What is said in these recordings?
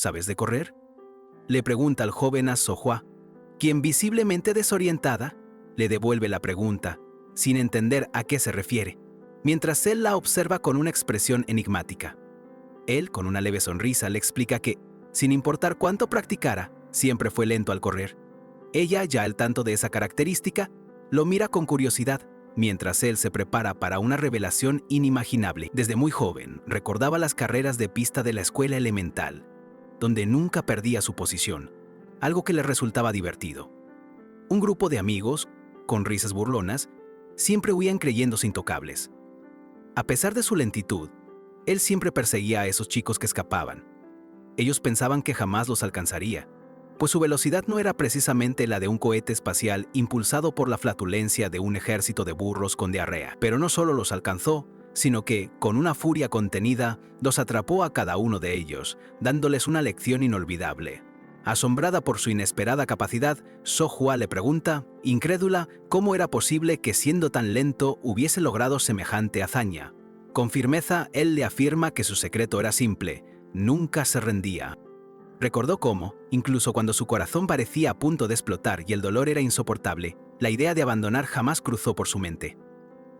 ¿sabes de correr?, le pregunta al joven a So-hwa, quien visiblemente desorientada, le devuelve la pregunta, sin entender a qué se refiere, mientras él la observa con una expresión enigmática. Él, con una leve sonrisa, le explica que, sin importar cuánto practicara, siempre fue lento al correr. Ella, ya al tanto de esa característica, lo mira con curiosidad, mientras él se prepara para una revelación inimaginable. Desde muy joven, recordaba las carreras de pista de la escuela elemental, donde nunca perdía su posición, algo que le resultaba divertido. Un grupo de amigos, con risas burlonas, siempre huían creyéndose intocables. A pesar de su lentitud, él siempre perseguía a esos chicos que escapaban. Ellos pensaban que jamás los alcanzaría, pues su velocidad no era precisamente la de un cohete espacial impulsado por la flatulencia de un ejército de burros con diarrea. Pero no solo los alcanzó, sino que, con una furia contenida, los atrapó a cada uno de ellos, dándoles una lección inolvidable. Asombrada por su inesperada capacidad, So-hwa le pregunta, incrédula, cómo era posible que siendo tan lento hubiese logrado semejante hazaña. Con firmeza, él le afirma que su secreto era simple: nunca se rendía. Recordó cómo, incluso cuando su corazón parecía a punto de explotar y el dolor era insoportable, la idea de abandonar jamás cruzó por su mente.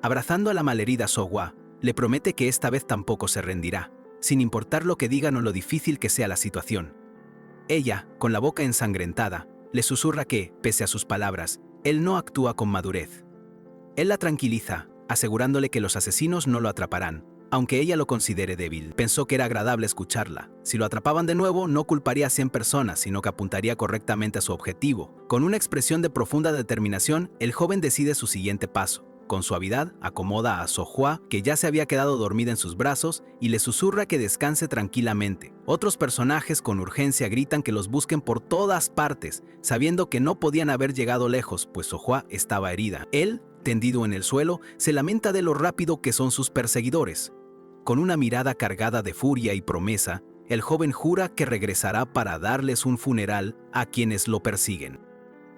Abrazando a la malherida So-hwa, le promete que esta vez tampoco se rendirá, sin importar lo que digan o lo difícil que sea la situación. Ella, con la boca ensangrentada, le susurra que, pese a sus palabras, él no actúa con madurez. Él la tranquiliza, asegurándole que los asesinos no lo atraparán, aunque ella lo considere débil. Pensó que era agradable escucharla. Si lo atrapaban de nuevo, no culparía a 100 personas, sino que apuntaría correctamente a su objetivo. Con una expresión de profunda determinación, el joven decide su siguiente paso. Con suavidad, acomoda a So-hwa, que ya se había quedado dormida en sus brazos, y le susurra que descanse tranquilamente. Otros personajes con urgencia gritan que los busquen por todas partes, sabiendo que no podían haber llegado lejos, pues So-hwa estaba herida. Él, tendido en el suelo, se lamenta de lo rápido que son sus perseguidores. Con una mirada cargada de furia y promesa, el joven jura que regresará para darles un funeral a quienes lo persiguen.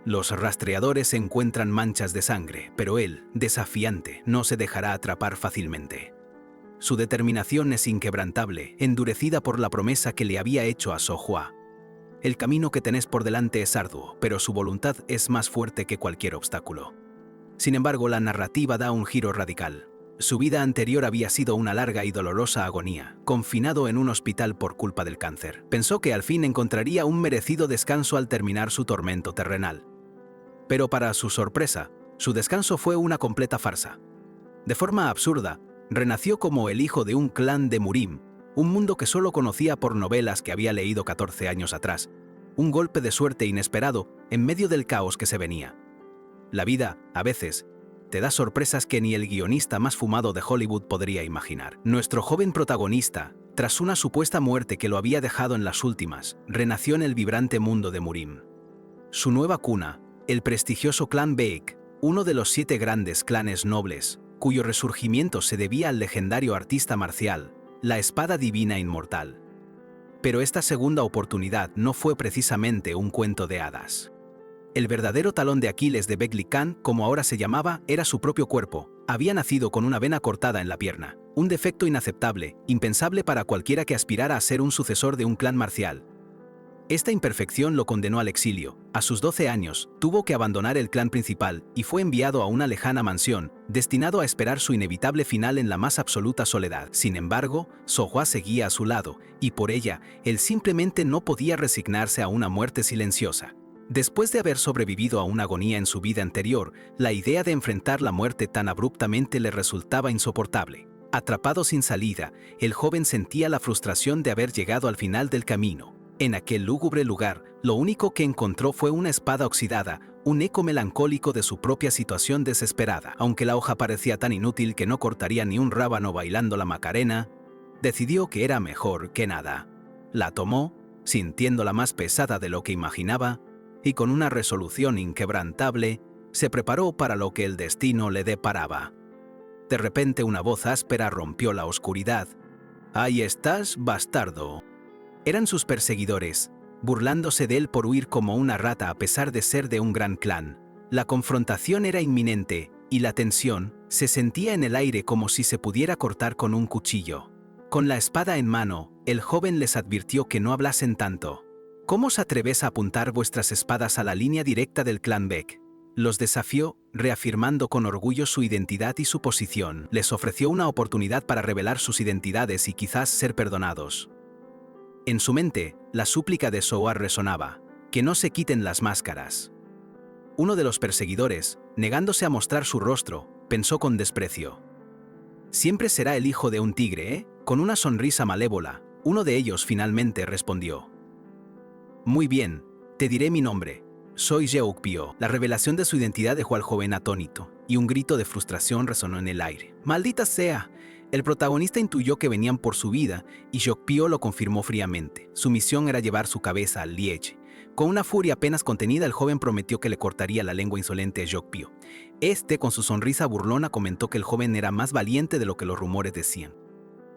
Los rastreadores encuentran manchas de sangre, pero él, desafiante, no se dejará atrapar fácilmente. Su determinación es inquebrantable, endurecida por la promesa que le había hecho a So-hwa. El camino que tenés por delante es arduo, pero su voluntad es más fuerte que cualquier obstáculo. Sin embargo, la narrativa da un giro radical. Su vida anterior había sido una larga y dolorosa agonía, confinado en un hospital por culpa del cáncer. Pensó que al fin encontraría un merecido descanso al terminar su tormento terrenal. Pero para su sorpresa, su descanso fue una completa farsa. De forma absurda, renació como el hijo de un clan de Murim, un mundo que solo conocía por novelas que había leído 14 años atrás, un golpe de suerte inesperado en medio del caos que se venía. La vida, a veces, te da sorpresas que ni el guionista más fumado de Hollywood podría imaginar. Nuestro joven protagonista, tras una supuesta muerte que lo había dejado en las últimas, renació en el vibrante mundo de Murim. Su nueva cuna, el prestigioso clan Baek, uno de los 7 grandes clanes nobles, cuyo resurgimiento se debía al legendario artista marcial, la espada divina inmortal. Pero esta segunda oportunidad no fue precisamente un cuento de hadas. El verdadero talón de Aquiles de Baek Khan, como ahora se llamaba, era su propio cuerpo. Había nacido con una vena cortada en la pierna, un defecto inaceptable, impensable para cualquiera que aspirara a ser un sucesor de un clan marcial. Esta imperfección lo condenó al exilio. A sus 12 años, tuvo que abandonar el clan principal y fue enviado a una lejana mansión, destinado a esperar su inevitable final en la más absoluta soledad. Sin embargo, So-hwa seguía a su lado, y por ella, él simplemente no podía resignarse a una muerte silenciosa. Después de haber sobrevivido a una agonía en su vida anterior, la idea de enfrentar la muerte tan abruptamente le resultaba insoportable. Atrapado sin salida, el joven sentía la frustración de haber llegado al final del camino. En aquel lúgubre lugar, lo único que encontró fue una espada oxidada, un eco melancólico de su propia situación desesperada. Aunque la hoja parecía tan inútil que no cortaría ni un rábano bailando la Macarena, decidió que era mejor que nada. La tomó, sintiéndola más pesada de lo que imaginaba, y con una resolución inquebrantable, se preparó para lo que el destino le deparaba. De repente una voz áspera rompió la oscuridad. «Ahí estás, bastardo». Eran sus perseguidores, burlándose de él por huir como una rata a pesar de ser de un gran clan. La confrontación era inminente, y la tensión se sentía en el aire como si se pudiera cortar con un cuchillo. Con la espada en mano, el joven les advirtió que no hablasen tanto. ¿Cómo os atrevéis a apuntar vuestras espadas a la línea directa del clan Beck? Los desafió, reafirmando con orgullo su identidad y su posición. Les ofreció una oportunidad para revelar sus identidades y quizás ser perdonados. En su mente, la súplica de Soar resonaba: que no se quiten las máscaras. Uno de los perseguidores, negándose a mostrar su rostro, pensó con desprecio: siempre será el hijo de un tigre, ¿eh? Con una sonrisa malévola, uno de ellos finalmente respondió: muy bien, te diré mi nombre. Soy Yeokpyo. La revelación de su identidad dejó al joven atónito, y un grito de frustración resonó en el aire. ¡Maldita sea! El protagonista intuyó que venían por su vida, y Yeokpyo lo confirmó fríamente. Su misión era llevar su cabeza al Liege. Con una furia apenas contenida, el joven prometió que le cortaría la lengua insolente a Yeokpyo. Este, con su sonrisa burlona, comentó que el joven era más valiente de lo que los rumores decían.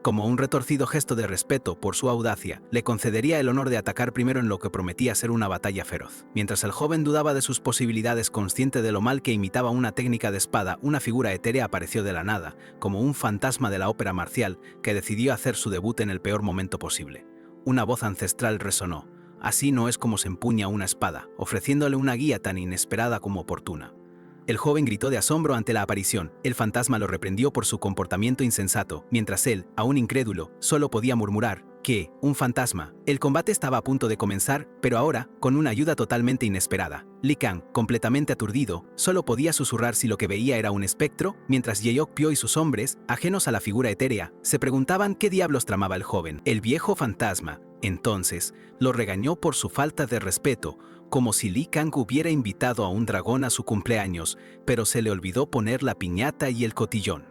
Como un retorcido gesto de respeto por su audacia, le concedería el honor de atacar primero en lo que prometía ser una batalla feroz. Mientras el joven dudaba de sus posibilidades, consciente de lo mal que imitaba una técnica de espada, una figura etérea apareció de la nada, como un fantasma de la ópera marcial que decidió hacer su debut en el peor momento posible. Una voz ancestral resonó: así no es como se empuña una espada, ofreciéndole una guía tan inesperada como oportuna. El joven gritó de asombro ante la aparición. El fantasma lo reprendió por su comportamiento insensato, mientras él, aún incrédulo, solo podía murmurar que, un fantasma. El combate estaba a punto de comenzar, pero ahora, con una ayuda totalmente inesperada. Li Kang, completamente aturdido, solo podía susurrar si lo que veía era un espectro, mientras Yeokpyo y sus hombres, ajenos a la figura etérea, se preguntaban qué diablos tramaba el joven. El viejo fantasma, entonces, lo regañó por su falta de respeto, como si Li Kang hubiera invitado a un dragón a su cumpleaños, pero se le olvidó poner la piñata y el cotillón.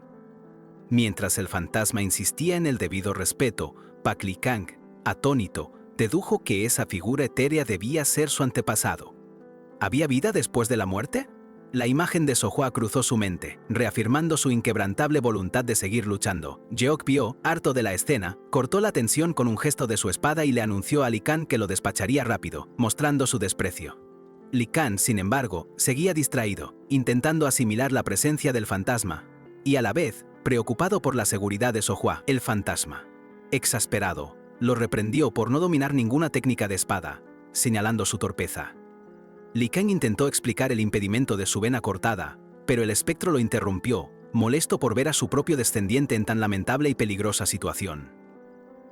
Mientras el fantasma insistía en el debido respeto, Pak Li Kang, atónito, dedujo que esa figura etérea debía ser su antepasado. ¿Había vida después de la muerte? La imagen de Sohua cruzó su mente, reafirmando su inquebrantable voluntad de seguir luchando. Yeokpyo, harto de la escena, cortó la tensión con un gesto de su espada y le anunció a Li Kang que lo despacharía rápido, mostrando su desprecio. Li Kang, sin embargo, seguía distraído, intentando asimilar la presencia del fantasma, y a la vez, preocupado por la seguridad de Sohua. El fantasma, exasperado, lo reprendió por no dominar ninguna técnica de espada, señalando su torpeza. Li Kang intentó explicar el impedimento de su vena cortada, pero el espectro lo interrumpió, molesto por ver a su propio descendiente en tan lamentable y peligrosa situación.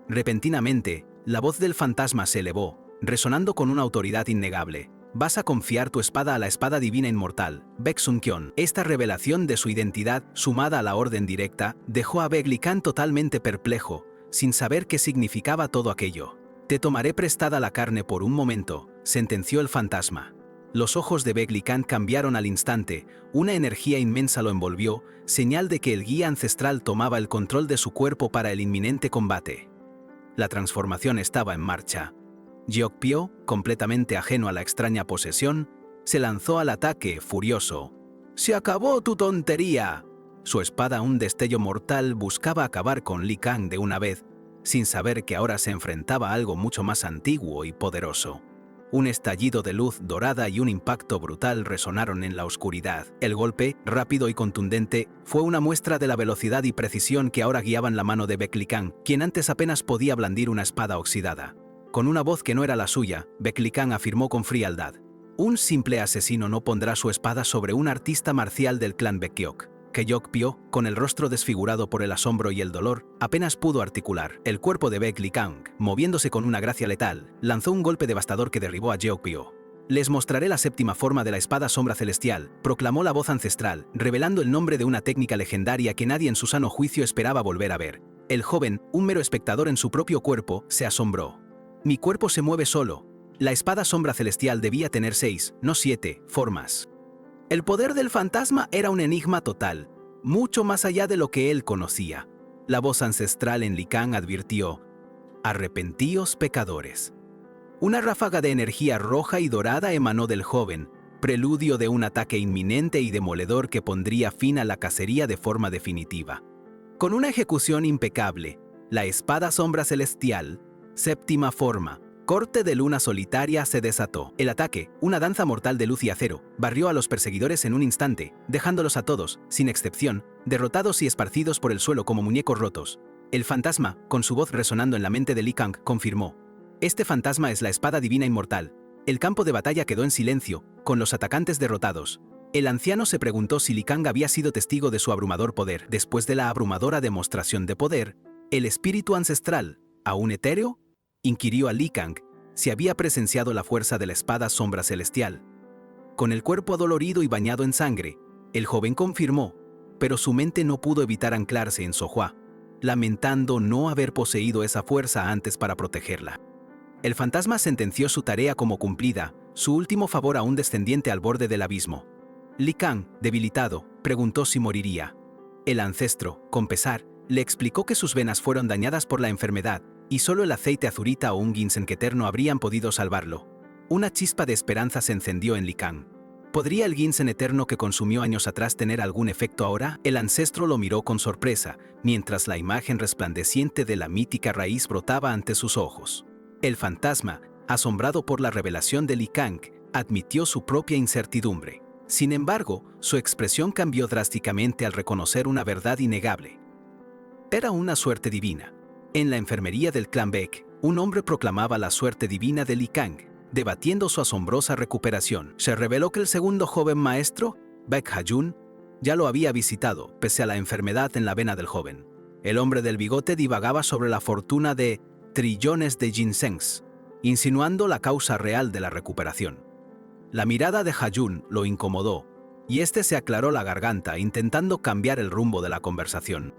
Repentinamente, la voz del fantasma se elevó, resonando con una autoridad innegable. Vas a confiar tu espada a la espada divina inmortal, Baek Sun-kyon. Esta revelación de su identidad, sumada a la orden directa, dejó a Baek Li Kang totalmente perplejo, sin saber qué significaba todo aquello. Te tomaré prestada la carne por un momento, sentenció el fantasma. Los ojos de Baek Li Kang cambiaron al instante, una energía inmensa lo envolvió, señal de que el guía ancestral tomaba el control de su cuerpo para el inminente combate. La transformación estaba en marcha. Yeokpyo, completamente ajeno a la extraña posesión, se lanzó al ataque, furioso. ¡Se acabó tu tontería! Su espada, un destello mortal, buscaba acabar con Li Kang de una vez, sin saber que ahora se enfrentaba a algo mucho más antiguo y poderoso. Un estallido de luz dorada y un impacto brutal resonaron en la oscuridad. El golpe, rápido y contundente, fue una muestra de la velocidad y precisión que ahora guiaban la mano de Baek Li Kang, quien antes apenas podía blandir una espada oxidada. Con una voz que no era la suya, Baek Li Kang afirmó con frialdad: un simple asesino no pondrá su espada sobre un artista marcial del clan Baekhyok. Que Yeokpyo, con el rostro desfigurado por el asombro y el dolor, apenas pudo articular. El cuerpo de Baek Li Kang, moviéndose con una gracia letal, lanzó un golpe devastador que derribó a Yeokpyo. Les mostraré la séptima forma de la espada sombra celestial, proclamó la voz ancestral, revelando el nombre de una técnica legendaria que nadie en su sano juicio esperaba volver a ver. El joven, un mero espectador en su propio cuerpo, se asombró. Mi cuerpo se mueve solo. La espada sombra celestial debía tener 6, no 7, formas. El poder del fantasma era un enigma total, mucho más allá de lo que él conocía. La voz ancestral en Li Kang advirtió: arrepentíos pecadores. Una ráfaga de energía roja y dorada emanó del joven, preludio de un ataque inminente y demoledor que pondría fin a la cacería de forma definitiva. Con una ejecución impecable, la espada sombra celestial, séptima forma, corte de luna solitaria, se desató. El ataque, una danza mortal de luz y acero, barrió a los perseguidores en un instante, dejándolos a todos, sin excepción, derrotados y esparcidos por el suelo como muñecos rotos. El fantasma, con su voz resonando en la mente de Li Kang, confirmó: este fantasma es la espada divina inmortal. El campo de batalla quedó en silencio, con los atacantes derrotados. El anciano se preguntó si Li Kang había sido testigo de su abrumador poder. Después de la abrumadora demostración de poder, ¿el espíritu ancestral, aún etéreo?, inquirió a Li Kang si había presenciado la fuerza de la espada sombra celestial. Con el cuerpo adolorido y bañado en sangre, el joven confirmó, pero su mente no pudo evitar anclarse en Sohua, lamentando no haber poseído esa fuerza antes para protegerla. El fantasma sentenció su tarea como cumplida, su último favor a un descendiente al borde del abismo. Li Kang, debilitado, preguntó si moriría. El ancestro, con pesar, le explicó que sus venas fueron dañadas por la enfermedad y solo el aceite azurita o un ginseng eterno habrían podido salvarlo. Una chispa de esperanza se encendió en Li Kang. ¿Podría el ginseng eterno que consumió años atrás tener algún efecto ahora? El ancestro lo miró con sorpresa, mientras la imagen resplandeciente de la mítica raíz brotaba ante sus ojos. El fantasma, asombrado por la revelación de Li Kang, admitió su propia incertidumbre. Sin embargo, su expresión cambió drásticamente al reconocer una verdad innegable. Era una suerte divina. En la enfermería del clan Baek, un hombre proclamaba la suerte divina de Li Kang, debatiendo su asombrosa recuperación. Se reveló que el segundo joven maestro, Baek Ha-jun, ya lo había visitado, pese a la enfermedad en la vena del joven. El hombre del bigote divagaba sobre la fortuna de trillones de ginsengs, insinuando la causa real de la recuperación. La mirada de Ha-jun lo incomodó, y este se aclaró la garganta intentando cambiar el rumbo de la conversación.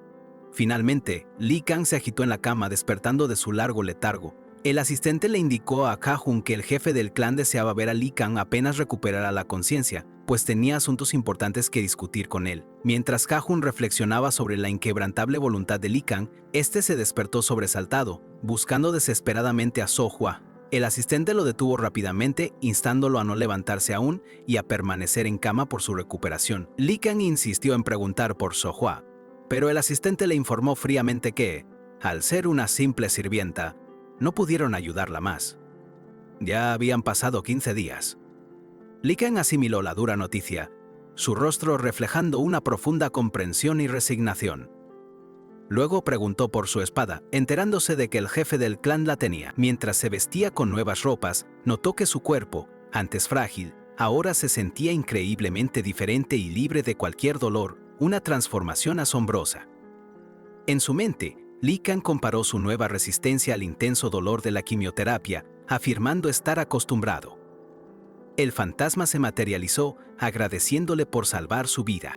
Finalmente, Li Kang se agitó en la cama despertando de su largo letargo. El asistente le indicó a Ha-jun que el jefe del clan deseaba ver a Li Kang apenas recuperara la conciencia, pues tenía asuntos importantes que discutir con él. Mientras Ha-jun reflexionaba sobre la inquebrantable voluntad de Li Kang, este se despertó sobresaltado, buscando desesperadamente a Sohua. El asistente lo detuvo rápidamente, instándolo a no levantarse aún y a permanecer en cama por su recuperación. Li Kang insistió en preguntar por Sohua, pero el asistente le informó fríamente que, al ser una simple sirvienta, no pudieron ayudarla más. Ya habían pasado 15 días. Li Kang asimiló la dura noticia, su rostro reflejando una profunda comprensión y resignación. Luego preguntó por su espada, enterándose de que el jefe del clan la tenía. Mientras se vestía con nuevas ropas, notó que su cuerpo, antes frágil, ahora se sentía increíblemente diferente y libre de cualquier dolor, una transformación asombrosa. En su mente, Li Kang comparó su nueva resistencia al intenso dolor de la quimioterapia, afirmando estar acostumbrado. El fantasma se materializó, agradeciéndole por salvar su vida.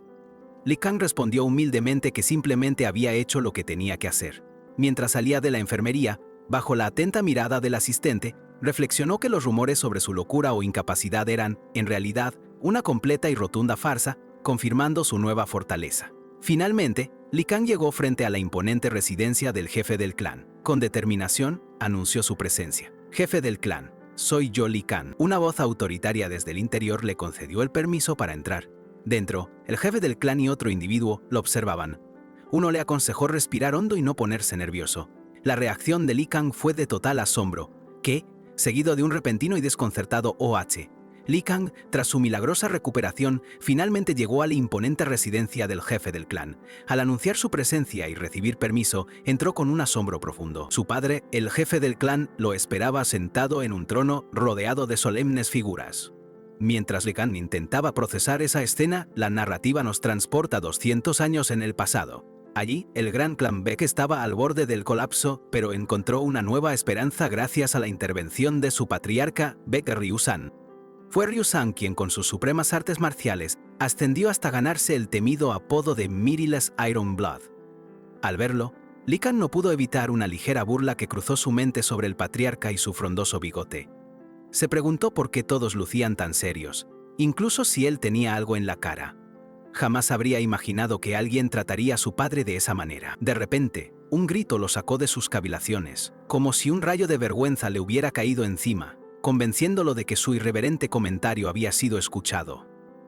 Li Kang respondió humildemente que simplemente había hecho lo que tenía que hacer. Mientras salía de la enfermería, bajo la atenta mirada del asistente, reflexionó que los rumores sobre su locura o incapacidad eran, en realidad, una completa y rotunda farsa, confirmando su nueva fortaleza. Finalmente, Li Kang llegó frente a la imponente residencia del jefe del clan. Con determinación, anunció su presencia. Jefe del clan, soy yo Li Kang. Una voz autoritaria desde el interior le concedió el permiso para entrar. Dentro, el jefe del clan y otro individuo lo observaban. Uno le aconsejó respirar hondo y no ponerse nervioso. La reacción de Li Kang fue de total asombro, que, seguido de un repentino y desconcertado OH, Li Kang, tras su milagrosa recuperación, finalmente llegó a la imponente residencia del jefe del clan. Al anunciar su presencia y recibir permiso, entró con un asombro profundo. Su padre, el jefe del clan, lo esperaba sentado en un trono rodeado de solemnes figuras. Mientras Li Kang intentaba procesar esa escena, la narrativa nos transporta 200 años en el pasado. Allí, el gran clan Baek estaba al borde del colapso, pero encontró una nueva esperanza gracias a la intervención de su patriarca, Baek Ryu-san. Fue Ryu-san quien con sus supremas artes marciales ascendió hasta ganarse el temido apodo de Mirilas Iron Blood. Al verlo, Li Kang no pudo evitar una ligera burla que cruzó su mente sobre el patriarca y su frondoso bigote. Se preguntó por qué todos lucían tan serios, incluso si él tenía algo en la cara. Jamás habría imaginado que alguien trataría a su padre de esa manera. De repente, un grito lo sacó de sus cavilaciones, como si un rayo de vergüenza le hubiera caído encima, convenciéndolo de que su irreverente comentario había sido escuchado.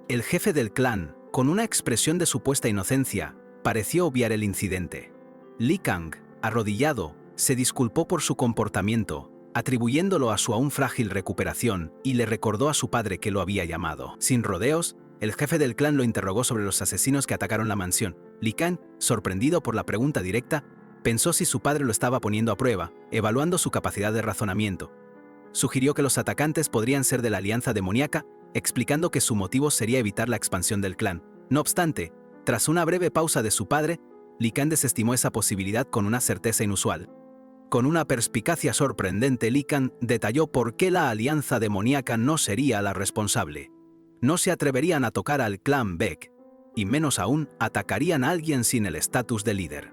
El jefe del clan, con una expresión de supuesta inocencia, pareció obviar el incidente. Li Kang, arrodillado, se disculpó por su comportamiento, atribuyéndolo a su aún frágil recuperación, y le recordó a su padre que lo había llamado. Sin rodeos, el jefe del clan lo interrogó sobre los asesinos que atacaron la mansión. Li Kang, sorprendido por la pregunta directa, Pensó si su padre lo estaba poniendo a prueba, evaluando su capacidad de razonamiento. Sugirió que los atacantes podrían ser de la Alianza Demoníaca, explicando que su motivo sería evitar la expansión del clan. No obstante, tras una breve pausa de su padre, Li Kang desestimó esa posibilidad con una certeza inusual. Con una perspicacia sorprendente, Li Kang detalló por qué la Alianza Demoníaca no sería la responsable. No se atreverían a tocar al clan Beck, y menos aún atacarían a alguien sin el estatus de líder.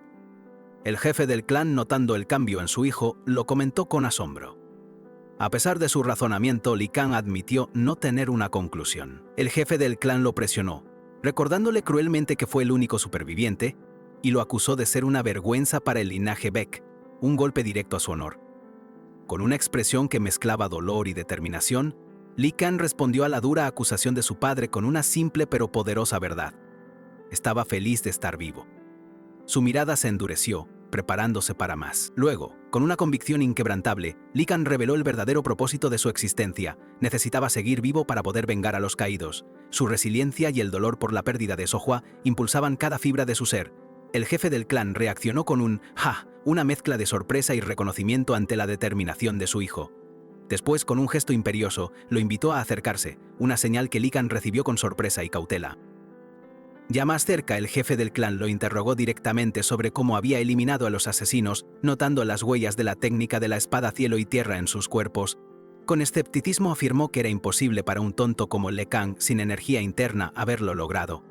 El jefe del clan, notando el cambio en su hijo, lo comentó con asombro. A pesar de su razonamiento, Li Kang admitió no tener una conclusión. El jefe del clan lo presionó, recordándole cruelmente que fue el único superviviente, y lo acusó de ser una vergüenza para el linaje Beck, un golpe directo a su honor. Con una expresión que mezclaba dolor y determinación, Li Kang respondió a la dura acusación de su padre con una simple pero poderosa verdad. Estaba feliz de estar vivo. Su mirada se endureció, preparándose para más. Luego, con una convicción inquebrantable, Li Kang reveló el verdadero propósito de su existencia. Necesitaba seguir vivo para poder vengar a los caídos. Su resiliencia y el dolor por la pérdida de Sohua impulsaban cada fibra de su ser. El jefe del clan reaccionó con un «ja», una mezcla de sorpresa y reconocimiento ante la determinación de su hijo. Después, con un gesto imperioso, lo invitó a acercarse, una señal que Li Kang recibió con sorpresa y cautela. Ya más cerca, el jefe del clan lo interrogó directamente sobre cómo había eliminado a los asesinos, notando las huellas de la técnica de la espada cielo y tierra en sus cuerpos. Con escepticismo afirmó que era imposible para un tonto como Le Kang, sin energía interna, haberlo logrado.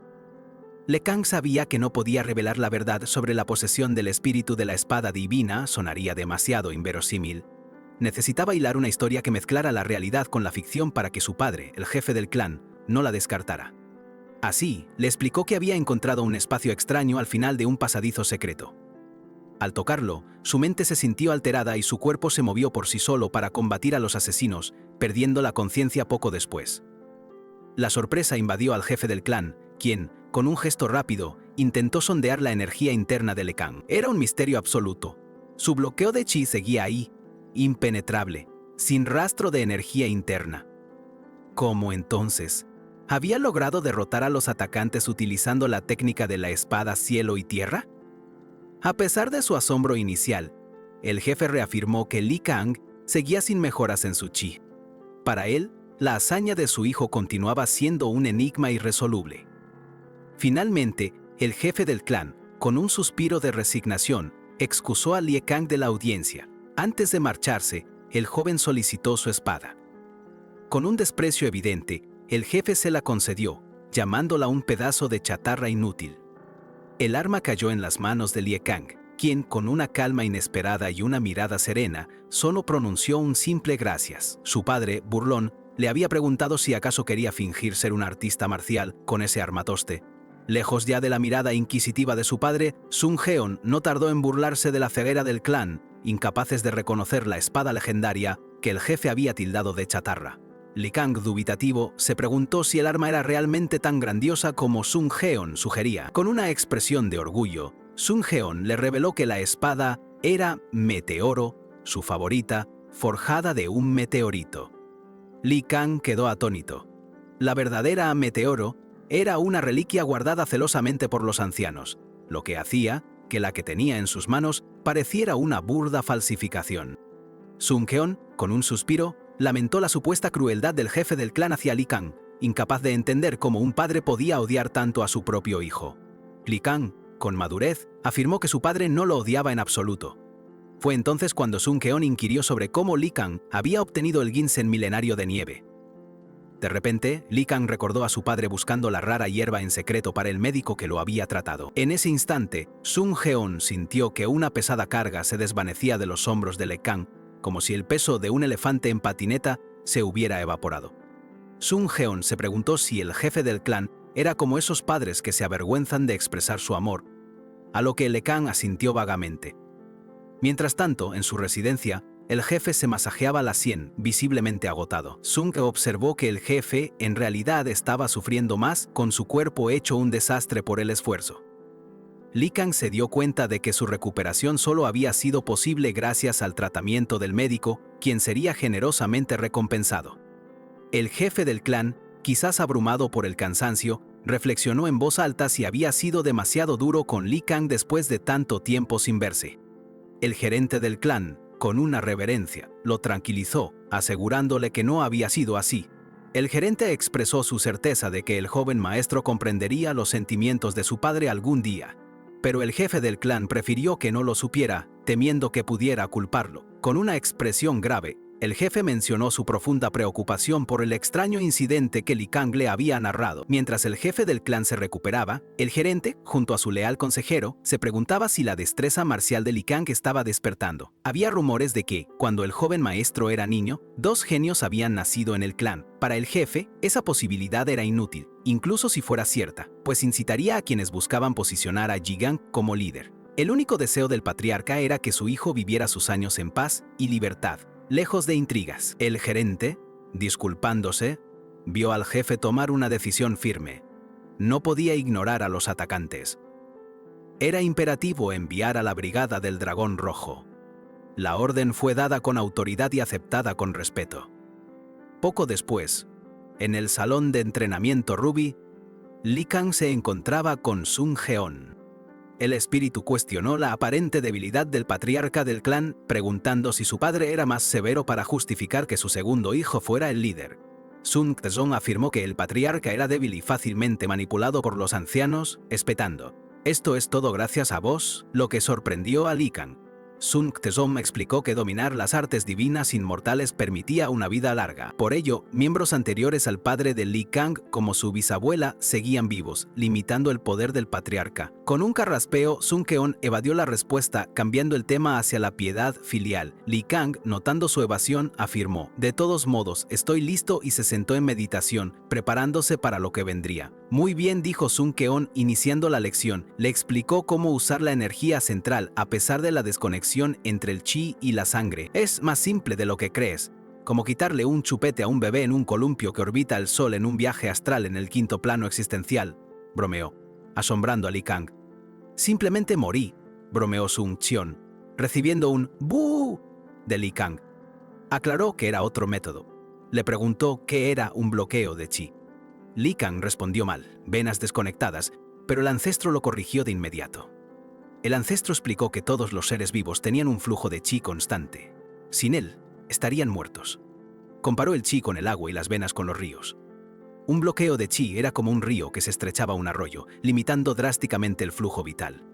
Le Kang sabía que no podía revelar la verdad sobre la posesión del espíritu de la espada divina, sonaría demasiado inverosímil. Necesitaba hilar una historia que mezclara la realidad con la ficción para que su padre, el jefe del clan, no la descartara. Así, le explicó que había encontrado un espacio extraño al final de un pasadizo secreto. Al tocarlo, su mente se sintió alterada y su cuerpo se movió por sí solo para combatir a los asesinos, perdiendo la conciencia poco después. La sorpresa invadió al jefe del clan, quien, con un gesto rápido, intentó sondear la energía interna de Le Kang. Era un misterio absoluto. Su bloqueo de chi seguía ahí, impenetrable, sin rastro de energía interna. ¿Cómo entonces? ¿Había logrado derrotar a los atacantes utilizando la técnica de la espada cielo y tierra? A pesar de su asombro inicial, el jefe reafirmó que Li Kang seguía sin mejoras en su chi. Para él, la hazaña de su hijo continuaba siendo un enigma irresoluble. Finalmente, el jefe del clan, con un suspiro de resignación, excusó a Li Kang de la audiencia. Antes de marcharse, el joven solicitó su espada. Con un desprecio evidente, el jefe se la concedió, llamándola un pedazo de chatarra inútil. El arma cayó en las manos de Li Kang, quien, con una calma inesperada y una mirada serena, solo pronunció un simple gracias. Su padre, burlón, le había preguntado si acaso quería fingir ser un artista marcial con ese armatoste. Lejos ya de la mirada inquisitiva de su padre, Sun Heon no tardó en burlarse de la ceguera del clan, incapaces de reconocer la espada legendaria que el jefe había tildado de chatarra. Li Kang, dubitativo, se preguntó si el arma era realmente tan grandiosa como Sun Heon sugería. Con una expresión de orgullo, Sun Heon le reveló que la espada era Meteoro, su favorita, forjada de un meteorito. Li Kang quedó atónito. La verdadera Meteoro era una reliquia guardada celosamente por los ancianos, lo que hacía que la que tenía en sus manos pareciera una burda falsificación. Sun Heon, con un suspiro, lamentó la supuesta crueldad del jefe del clan hacia Li Kang, incapaz de entender cómo un padre podía odiar tanto a su propio hijo. Li Kang, con madurez, afirmó que su padre no lo odiaba en absoluto. Fue entonces cuando Sun Heon inquirió sobre cómo Li Kang había obtenido el ginseng milenario de nieve. De repente, Li Kang recordó a su padre buscando la rara hierba en secreto para el médico que lo había tratado. En ese instante, Sun Heon sintió que una pesada carga se desvanecía de los hombros de Li Kang, como si el peso de un elefante en patineta se hubiera evaporado. Sun Heon se preguntó si el jefe del clan era como esos padres que se avergüenzan de expresar su amor, a lo que Le Kang asintió vagamente. Mientras tanto, en su residencia, el jefe se masajeaba la sien, visiblemente agotado. Sun observó que el jefe en realidad estaba sufriendo más, con su cuerpo hecho un desastre por el esfuerzo. Li Kang se dio cuenta de que su recuperación solo había sido posible gracias al tratamiento del médico, quien sería generosamente recompensado. El jefe del clan, quizás abrumado por el cansancio, reflexionó en voz alta si había sido demasiado duro con Li Kang después de tanto tiempo sin verse. El gerente del clan, con una reverencia, lo tranquilizó, asegurándole que no había sido así. El gerente expresó su certeza de que el joven maestro comprendería los sentimientos de su padre algún día. Pero el jefe del clan prefirió que no lo supiera, temiendo que pudiera culparlo. Con una expresión grave, el jefe mencionó su profunda preocupación por el extraño incidente que Li Kang le había narrado. Mientras el jefe del clan se recuperaba, el gerente, junto a su leal consejero, se preguntaba si la destreza marcial de Li Kang estaba despertando. Había rumores de que, cuando el joven maestro era niño, 2 genios habían nacido en el clan. Para el jefe, esa posibilidad era inútil, incluso si fuera cierta, pues incitaría a quienes buscaban posicionar a Jigang como líder. El único deseo del patriarca era que su hijo viviera sus años en paz y libertad, lejos de intrigas. El gerente, disculpándose, vio al jefe tomar una decisión firme. No podía ignorar a los atacantes. Era imperativo enviar a la brigada del Dragón Rojo. La orden fue dada con autoridad y aceptada con respeto. Poco después, en el salón de entrenamiento Ruby, Li Kang se encontraba con Sun Heon. El espíritu cuestionó la aparente debilidad del patriarca del clan, preguntando si su padre era más severo para justificar que su segundo hijo fuera el líder. Sun Tzong afirmó que el patriarca era débil y fácilmente manipulado por los ancianos, espetando: «Esto es todo gracias a vos», lo que sorprendió a Li Kang. Sun Tzong explicó que dominar las artes divinas inmortales permitía una vida larga. Por ello, miembros anteriores al padre de Li Kang, como su bisabuela, seguían vivos, limitando el poder del patriarca. Con un carraspeo, Sun Heon evadió la respuesta, cambiando el tema hacia la piedad filial. Li Kang, notando su evasión, afirmó: «De todos modos, estoy listo», y se sentó en meditación, preparándose para lo que vendría. «Muy bien», dijo Sun Heon, iniciando la lección. Le explicó cómo usar la energía central a pesar de la desconexión entre el chi y la sangre. «Es más simple de lo que crees, como quitarle un chupete a un bebé en un columpio que orbita el sol en un viaje astral en el 5º plano existencial», bromeó, asombrando a Li Kang. «Simplemente morí», bromeó Sun Xion, recibiendo un «¡Bú!» de Li Kang. Aclaró que era otro método. Le preguntó qué era un bloqueo de chi. Li Kang respondió mal, venas desconectadas, pero el ancestro lo corrigió de inmediato. El ancestro explicó que todos los seres vivos tenían un flujo de chi constante. Sin él, estarían muertos. Comparó el chi con el agua y las venas con los ríos. Un bloqueo de chi era como un río que se estrechaba a un arroyo, limitando drásticamente el flujo vital.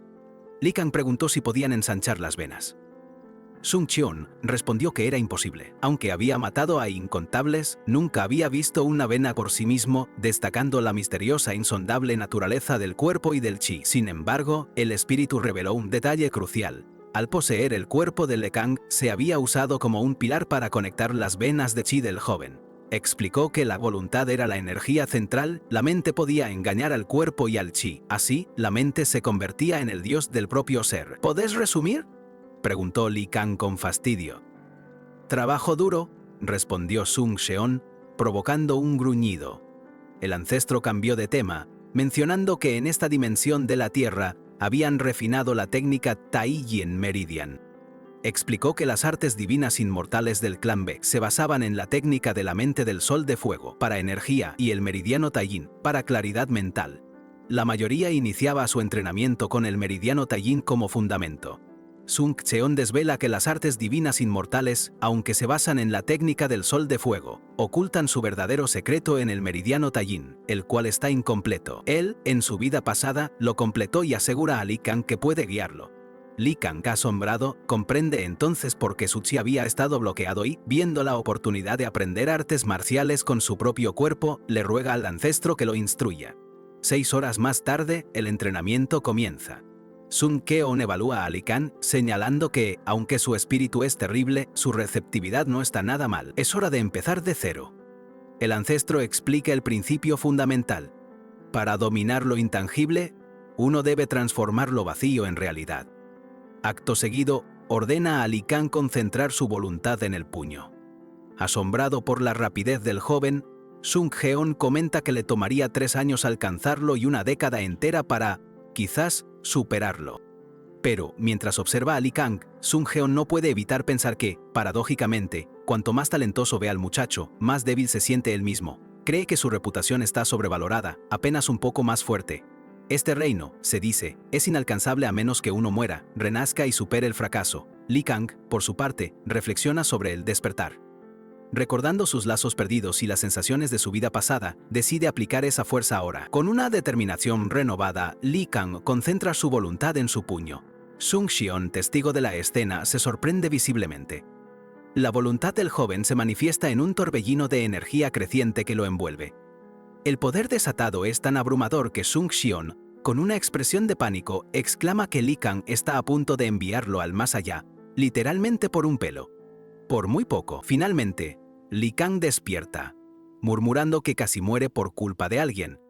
Li Kang preguntó si podían ensanchar las venas. Sun Xion respondió que era imposible. Aunque había matado a incontables, nunca había visto una vena por sí mismo, destacando la misteriosa e insondable naturaleza del cuerpo y del chi. Sin embargo, el espíritu reveló un detalle crucial. Al poseer el cuerpo de Li Kang, se había usado como un pilar para conectar las venas de chi del joven. Explicó que la voluntad era la energía central, la mente podía engañar al cuerpo y al chi. Así, la mente se convertía en el dios del propio ser. ¿Podés resumir?, preguntó Li Kang con fastidio. «Trabajo duro», respondió Sun Xion, provocando un gruñido. El ancestro cambió de tema, mencionando que en esta dimensión de la Tierra habían refinado la técnica Tai Yin Meridian. Explicó que las artes divinas inmortales del clan B se basaban en la técnica de la mente del sol de fuego para energía y el meridiano Tai Yin para claridad mental. La mayoría iniciaba su entrenamiento con el meridiano Tai Yin como fundamento. Sun Xion desvela que las artes divinas inmortales, aunque se basan en la técnica del sol de fuego, ocultan su verdadero secreto en el meridiano Tai Yin, el cual está incompleto. Él, en su vida pasada, lo completó y asegura a Li Kang que puede guiarlo. Li Kang, asombrado, comprende entonces por qué su chi había estado bloqueado y, viendo la oportunidad de aprender artes marciales con su propio cuerpo, le ruega al ancestro que lo instruya. 6 horas más tarde, el entrenamiento comienza. Sun Heon evalúa a Li Kang, señalando que, aunque su espíritu es terrible, su receptividad no está nada mal. Es hora de empezar de cero. El ancestro explica el principio fundamental. Para dominar lo intangible, uno debe transformar lo vacío en realidad. Acto seguido, ordena a Li Kang concentrar su voluntad en el puño. Asombrado por la rapidez del joven, Sun Heon comenta que le tomaría 3 años alcanzarlo y una década entera para, quizás, superarlo. Pero, mientras observa a Li Kang, Sun Heon no puede evitar pensar que, paradójicamente, cuanto más talentoso ve al muchacho, más débil se siente él mismo. Cree que su reputación está sobrevalorada, apenas un poco más fuerte. Este reino, se dice, es inalcanzable a menos que uno muera, renazca y supere el fracaso. Li Kang, por su parte, reflexiona sobre el despertar. Recordando sus lazos perdidos y las sensaciones de su vida pasada, decide aplicar esa fuerza ahora. Con una determinación renovada, Li Kang concentra su voluntad en su puño. Sun Xion, testigo de la escena, se sorprende visiblemente. La voluntad del joven se manifiesta en un torbellino de energía creciente que lo envuelve. El poder desatado es tan abrumador que Sun Xion, con una expresión de pánico, exclama que Li Kang está a punto de enviarlo al más allá, literalmente por un pelo. Por muy poco, finalmente, Li Kang despierta, murmurando que casi muere por culpa de alguien.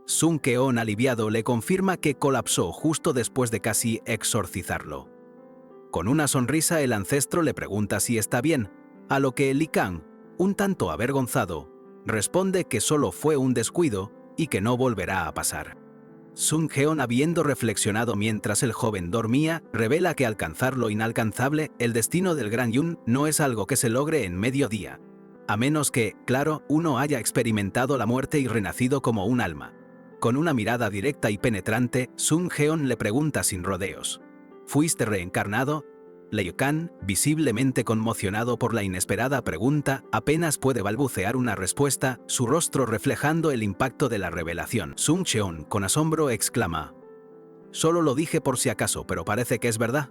Sun Xion, aliviado, le confirma que colapsó justo después de casi exorcizarlo. Con una sonrisa, el ancestro le pregunta si está bien, a lo que Li Kang, un tanto avergonzado, responde que solo fue un descuido y que no volverá a pasar. Sun Xion, habiendo reflexionado mientras el joven dormía, revela que alcanzar lo inalcanzable, el destino del Gran Yun, no es algo que se logre en medio día. A menos que, claro, uno haya experimentado la muerte y renacido como un alma. Con una mirada directa y penetrante, Sun Xion le pregunta sin rodeos: ¿fuiste reencarnado? Liu Kang, visiblemente conmocionado por la inesperada pregunta, apenas puede balbucear una respuesta, su rostro reflejando el impacto de la revelación. Sun Xion, con asombro, exclama: «Solo lo dije por si acaso, pero parece que es verdad».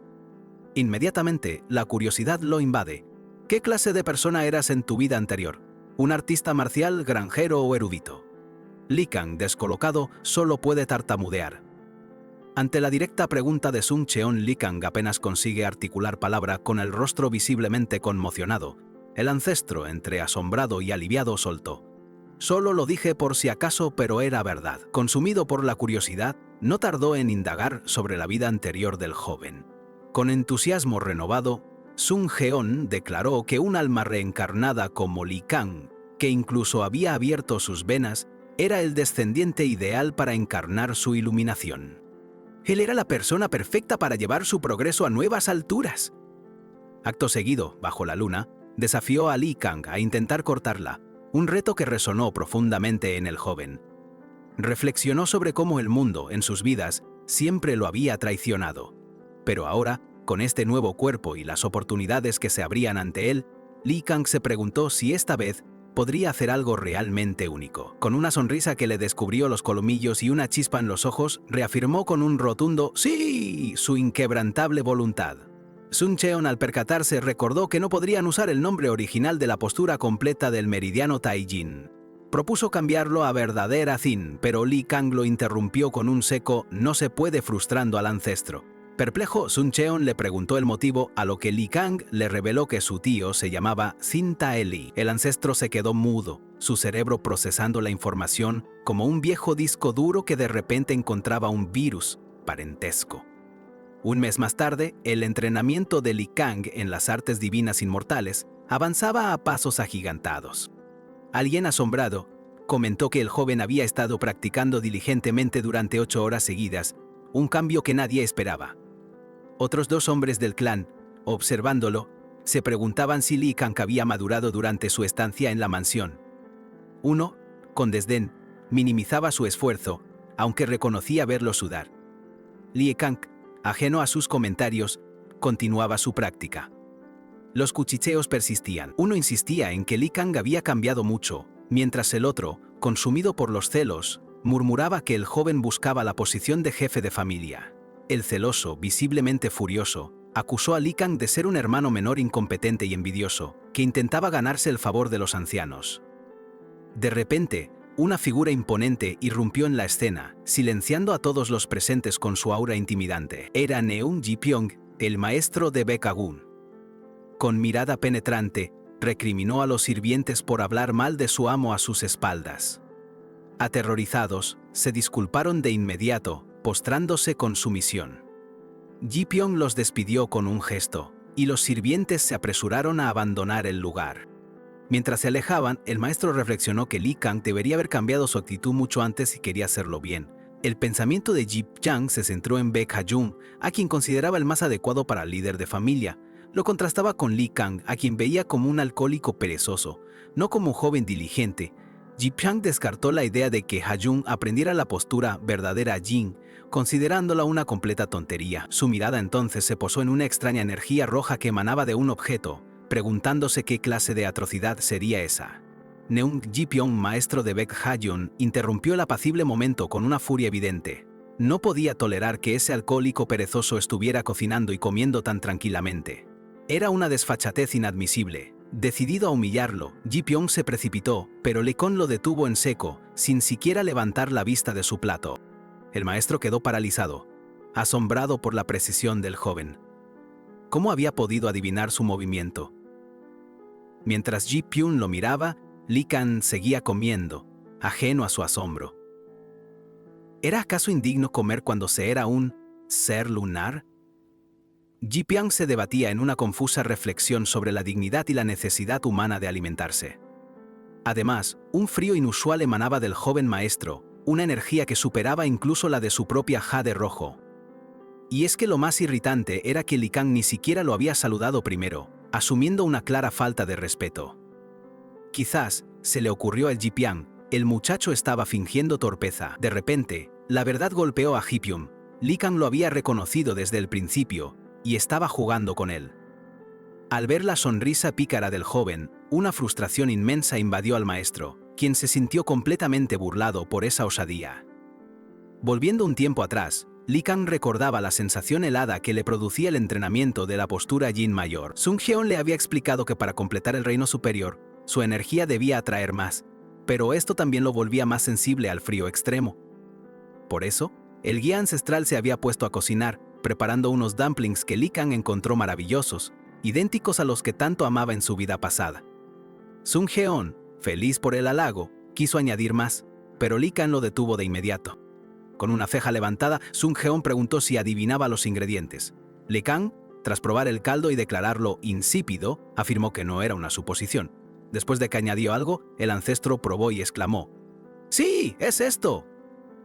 Inmediatamente, la curiosidad lo invade. ¿Qué clase de persona eras en tu vida anterior? ¿Un artista marcial, granjero o erudito? Li Kang, descolocado, solo puede tartamudear. Ante la directa pregunta de Sun Xion, Li Kang apenas consigue articular palabra, con el rostro visiblemente conmocionado. El ancestro, entre asombrado y aliviado, soltó: «Solo lo dije por si acaso, pero era verdad». Consumido por la curiosidad, no tardó en indagar sobre la vida anterior del joven. Con entusiasmo renovado, Sun Xion declaró que un alma reencarnada como Li Kang, que incluso había abierto sus venas, era el descendiente ideal para encarnar su iluminación. Él era la persona perfecta para llevar su progreso a nuevas alturas. Acto seguido, bajo la luna, desafió a Li Kang a intentar cortarla, un reto que resonó profundamente en el joven. Reflexionó sobre cómo el mundo, en sus vidas, siempre lo había traicionado. Pero ahora, con este nuevo cuerpo y las oportunidades que se abrían ante él, Li Kang se preguntó si esta vez podría hacer algo realmente único. Con una sonrisa que le descubrió los colmillos y una chispa en los ojos, reafirmó con un rotundo «sí» su inquebrantable voluntad. Sun Xion, al percatarse, recordó que no podrían usar el nombre original de la postura completa del meridiano Taijin. Propuso cambiarlo a verdadera Zin, pero Li Kang lo interrumpió con un seco «no se puede», frustrando al ancestro. Perplejo, Sun Xion le preguntó el motivo, a lo que Li Kang le reveló que su tío se llamaba Sin Taeli. El ancestro se quedó mudo, su cerebro procesando la información como un viejo disco duro que de repente encontraba un virus parentesco. Un mes más tarde, el entrenamiento de Li Kang en las artes divinas inmortales avanzaba a pasos agigantados. Alguien asombrado comentó que el joven había estado practicando diligentemente durante 8 horas seguidas, un cambio que nadie esperaba. Otros 2 hombres del clan, observándolo, se preguntaban si Li Kang había madurado durante su estancia en la mansión. Uno, con desdén, minimizaba su esfuerzo, aunque reconocía verlo sudar. Li Kang, ajeno a sus comentarios, continuaba su práctica. Los cuchicheos persistían. Uno insistía en que Li Kang había cambiado mucho, mientras el otro, consumido por los celos, murmuraba que el joven buscaba la posición de jefe de familia. El celoso, visiblemente furioso, acusó a Li Kang de ser un hermano menor incompetente y envidioso, que intentaba ganarse el favor de los ancianos. De repente, una figura imponente irrumpió en la escena, silenciando a todos los presentes con su aura intimidante. Era Neung Jipyong, el maestro de Baekgun. Con mirada penetrante, recriminó a los sirvientes por hablar mal de su amo a sus espaldas. Aterrorizados, se disculparon de inmediato, postrándose con sumisión. Jipyong los despidió con un gesto, y los sirvientes se apresuraron a abandonar el lugar. Mientras se alejaban, el maestro reflexionó que Li Kang debería haber cambiado su actitud mucho antes si quería hacerlo bien. El pensamiento de Jipyong se centró en Baekgun, a quien consideraba el más adecuado para el líder de familia. Lo contrastaba con Li Kang, a quien veía como un alcohólico perezoso, no como un joven diligente. Ji Pyong descartó la idea de que Ha-jung aprendiera la postura verdadera Jin, considerándola una completa tontería. Su mirada entonces se posó en una extraña energía roja que emanaba de un objeto, preguntándose qué clase de atrocidad sería esa. Neung Ji Pyong, maestro de Baek Ha-jung, interrumpió el apacible momento con una furia evidente. No podía tolerar que ese alcohólico perezoso estuviera cocinando y comiendo tan tranquilamente. Era una desfachatez inadmisible. Decidido a humillarlo, Ji Pyong se precipitó, pero Lecon lo detuvo en seco, sin siquiera levantar la vista de su plato. El maestro quedó paralizado, asombrado por la precisión del joven. ¿Cómo había podido adivinar su movimiento? Mientras Ji Pyong lo miraba, Lecon seguía comiendo, ajeno a su asombro. ¿Era acaso indigno comer cuando se era un ser lunar? Ji Pyong se debatía en una confusa reflexión sobre la dignidad y la necesidad humana de alimentarse. Además, un frío inusual emanaba del joven maestro, una energía que superaba incluso la de su propia jade rojo. Y es que lo más irritante era que Lecon ni siquiera lo había saludado primero, asumiendo una clara falta de respeto. Quizás, se le ocurrió a Ji Pyong, el muchacho estaba fingiendo torpeza. De repente, la verdad golpeó a Ji Pyong. Lecon lo había reconocido desde el principio, y estaba jugando con él. Al ver la sonrisa pícara del joven, una frustración inmensa invadió al maestro, quien se sintió completamente burlado por esa osadía. Volviendo un tiempo atrás, Lecon recordaba la sensación helada que le producía el entrenamiento de la postura Jin mayor. Sun Heon le había explicado que para completar el reino superior, su energía debía atraer más, pero esto también lo volvía más sensible al frío extremo. Por eso, el guía ancestral se había puesto a cocinar, preparando unos dumplings que Lecon encontró maravillosos, idénticos a los que tanto amaba en su vida pasada. Sun Heon, feliz por el halago, quiso añadir más, pero Lecon lo detuvo de inmediato. Con una ceja levantada, Sun Heon preguntó si adivinaba los ingredientes. Lecon, tras probar el caldo y declararlo insípido, afirmó que no era una suposición. Después de que añadió algo, el ancestro probó y exclamó: ¡Sí, es esto!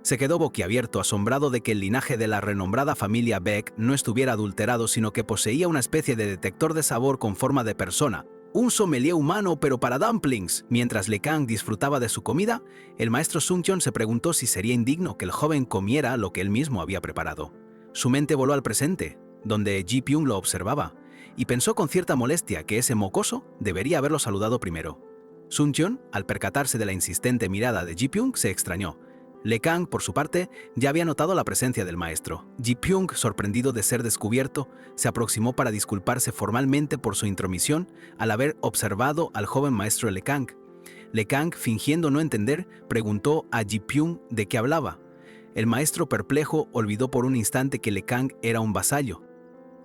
Se quedó boquiabierto, asombrado de que el linaje de la renombrada familia Baek no estuviera adulterado, sino que poseía una especie de detector de sabor con forma de persona, un sommelier humano pero para dumplings. Mientras Lecon disfrutaba de su comida, el maestro Sun Cheon se preguntó si sería indigno que el joven comiera lo que él mismo había preparado. Su mente voló al presente, donde Ji Pyong lo observaba, y pensó con cierta molestia que ese mocoso debería haberlo saludado primero. Sun Cheon, al percatarse de la insistente mirada de Ji Pyong, se extrañó. Lecon, por su parte, ya había notado la presencia del maestro. Ji Pyong, sorprendido de ser descubierto, se aproximó para disculparse formalmente por su intromisión al haber observado al joven maestro Lecon. Lecon, fingiendo no entender, preguntó a Ji Pyong de qué hablaba. El maestro, perplejo, olvidó por un instante que Lecon era un vasallo.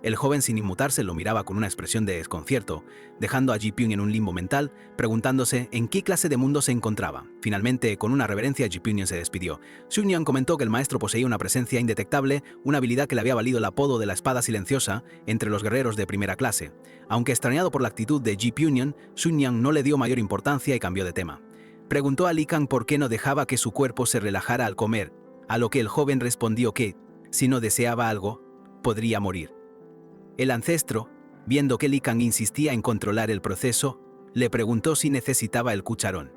El joven, sin inmutarse, lo miraba con una expresión de desconcierto, dejando a Ji Pyong en un limbo mental, preguntándose en qué clase de mundo se encontraba. Finalmente, con una reverencia, Ji Pyong se despidió. Sun Yang comentó que el maestro poseía una presencia indetectable, una habilidad que le había valido el apodo de la espada silenciosa entre los guerreros de primera clase. Aunque extrañado por la actitud de Ji Pyong, Sun Yang no le dio mayor importancia y cambió de tema. Preguntó a Lecon por qué no dejaba que su cuerpo se relajara al comer, a lo que el joven respondió que, si no deseaba algo, podría morir. El ancestro, viendo que Lecon insistía en controlar el proceso, le preguntó si necesitaba el cucharón.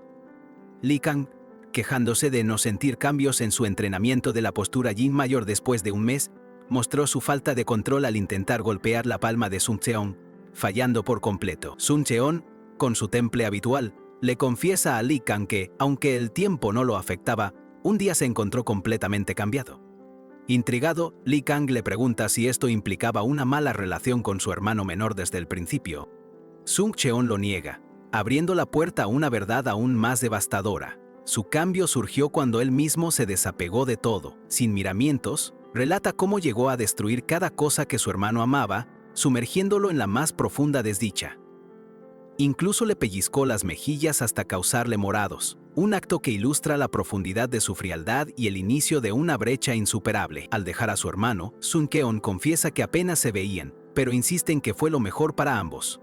Lecon, quejándose de no sentir cambios en su entrenamiento de la postura Jin mayor después de un mes, mostró su falta de control al intentar golpear la palma de Sun Cheon, fallando por completo. Sun Cheon, con su temple habitual, le confiesa a Lecon que, aunque el tiempo no lo afectaba, un día se encontró completamente cambiado. Intrigado, Lecon le pregunta si esto implicaba una mala relación con su hermano menor desde el principio. Sun Cheon lo niega, abriendo la puerta a una verdad aún más devastadora. Su cambio surgió cuando él mismo se desapegó de todo. Sin miramientos, relata cómo llegó a destruir cada cosa que su hermano amaba, sumergiéndolo en la más profunda desdicha. Incluso le pellizcó las mejillas hasta causarle morados, un acto que ilustra la profundidad de su frialdad y el inicio de una brecha insuperable. Al dejar a su hermano, Sun Cheon confiesa que apenas se veían, pero insiste en que fue lo mejor para ambos.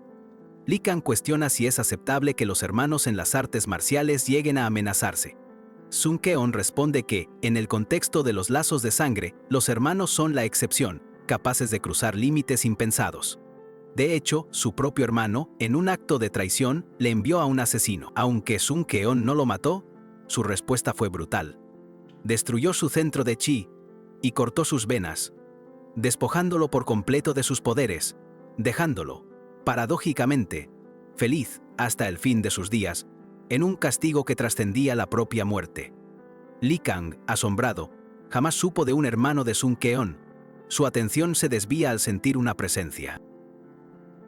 Lecon cuestiona si es aceptable que los hermanos en las artes marciales lleguen a amenazarse. Sun Cheon responde que, en el contexto de los lazos de sangre, los hermanos son la excepción, capaces de cruzar límites impensados. De hecho, su propio hermano, en un acto de traición, le envió a un asesino. Aunque Sun Cheon no lo mató, Su respuesta fue brutal. Destruyó su centro de chi y cortó sus venas, despojándolo por completo de sus poderes, dejándolo, paradójicamente, feliz hasta el fin de sus días, en un castigo que trascendía la propia muerte. Li Kang, asombrado, jamás supo de un hermano de Sun Queon. Su atención se desvía al sentir una presencia.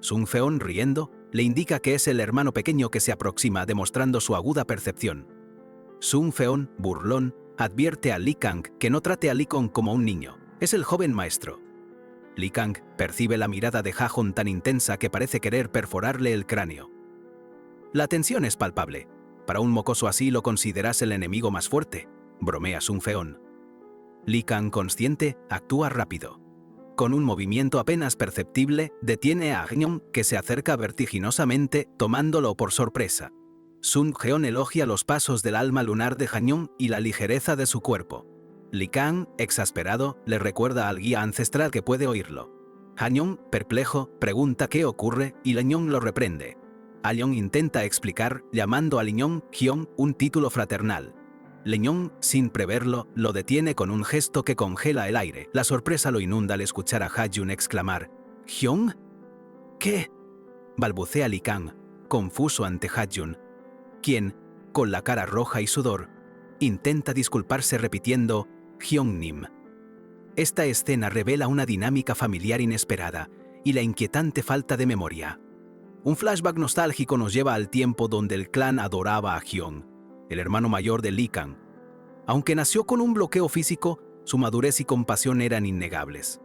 Sun Feon, riendo, le indica que es el hermano pequeño que se aproxima, demostrando su aguda percepción. Sun Feon, burlón, advierte a Li Kang que no trate a Li Kang como un niño. Es el joven maestro. Li Kang percibe la mirada de Ha Jun tan intensa que parece querer perforarle el cráneo. La tensión es palpable. Para un mocoso así lo consideras el enemigo más fuerte, bromea Sun Feon. Li Kang, consciente, actúa rápido. Con un movimiento apenas perceptible, detiene a Hyeon, que se acerca vertiginosamente, tomándolo por sorpresa. Sun Jeon elogia los pasos del alma lunar de Hyeon y la ligereza de su cuerpo. Li Kang, exasperado, le recuerda al guía ancestral que puede oírlo. Hyeon, perplejo, pregunta qué ocurre y Hyeon lo reprende. Hyeon intenta explicar, llamando a Hyeon Hyeon, un título fraternal. Hyeon, sin preverlo, lo detiene con un gesto que congela el aire. La sorpresa lo inunda al escuchar a Ha-jun exclamar: ¿Hyeon? ¿Qué? Balbucea Li Kang, confuso ante Ha-jun, quien, con la cara roja y sudor, intenta disculparse repitiendo Hyeon-nim. Esta escena revela una dinámica familiar inesperada y la inquietante falta de memoria. Un flashback nostálgico nos lleva al tiempo donde el clan adoraba a Hyeon, el hermano mayor de Li Kang. Aunque nació con un bloqueo físico, su madurez y compasión eran innegables.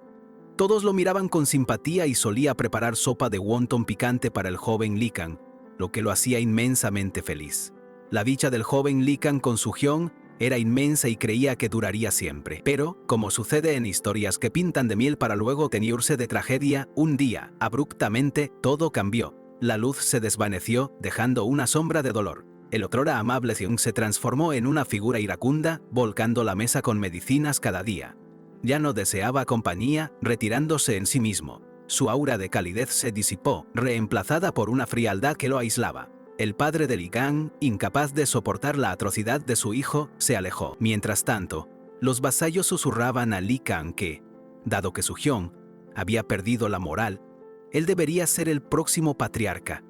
Todos lo miraban con simpatía y solía preparar sopa de wonton picante para el joven Li Kang, lo que lo hacía inmensamente feliz. La dicha del joven Li Kang con su Hyeon era inmensa y creía que duraría siempre. Pero, como sucede en historias que pintan de miel para luego teñirse de tragedia, un día, abruptamente, todo cambió. La luz se desvaneció, dejando una sombra de dolor. El otrora amable Hyeon se transformó en una figura iracunda, volcando la mesa con medicinas cada día. Ya no deseaba compañía, retirándose en sí mismo. Su aura de calidez se disipó, reemplazada por una frialdad que lo aislaba. El padre de Li Kang, incapaz de soportar la atrocidad de su hijo, se alejó. Mientras tanto, los vasallos susurraban a Li Kang que, dado que su Hyeon había perdido la moral, él debería ser el próximo patriarca.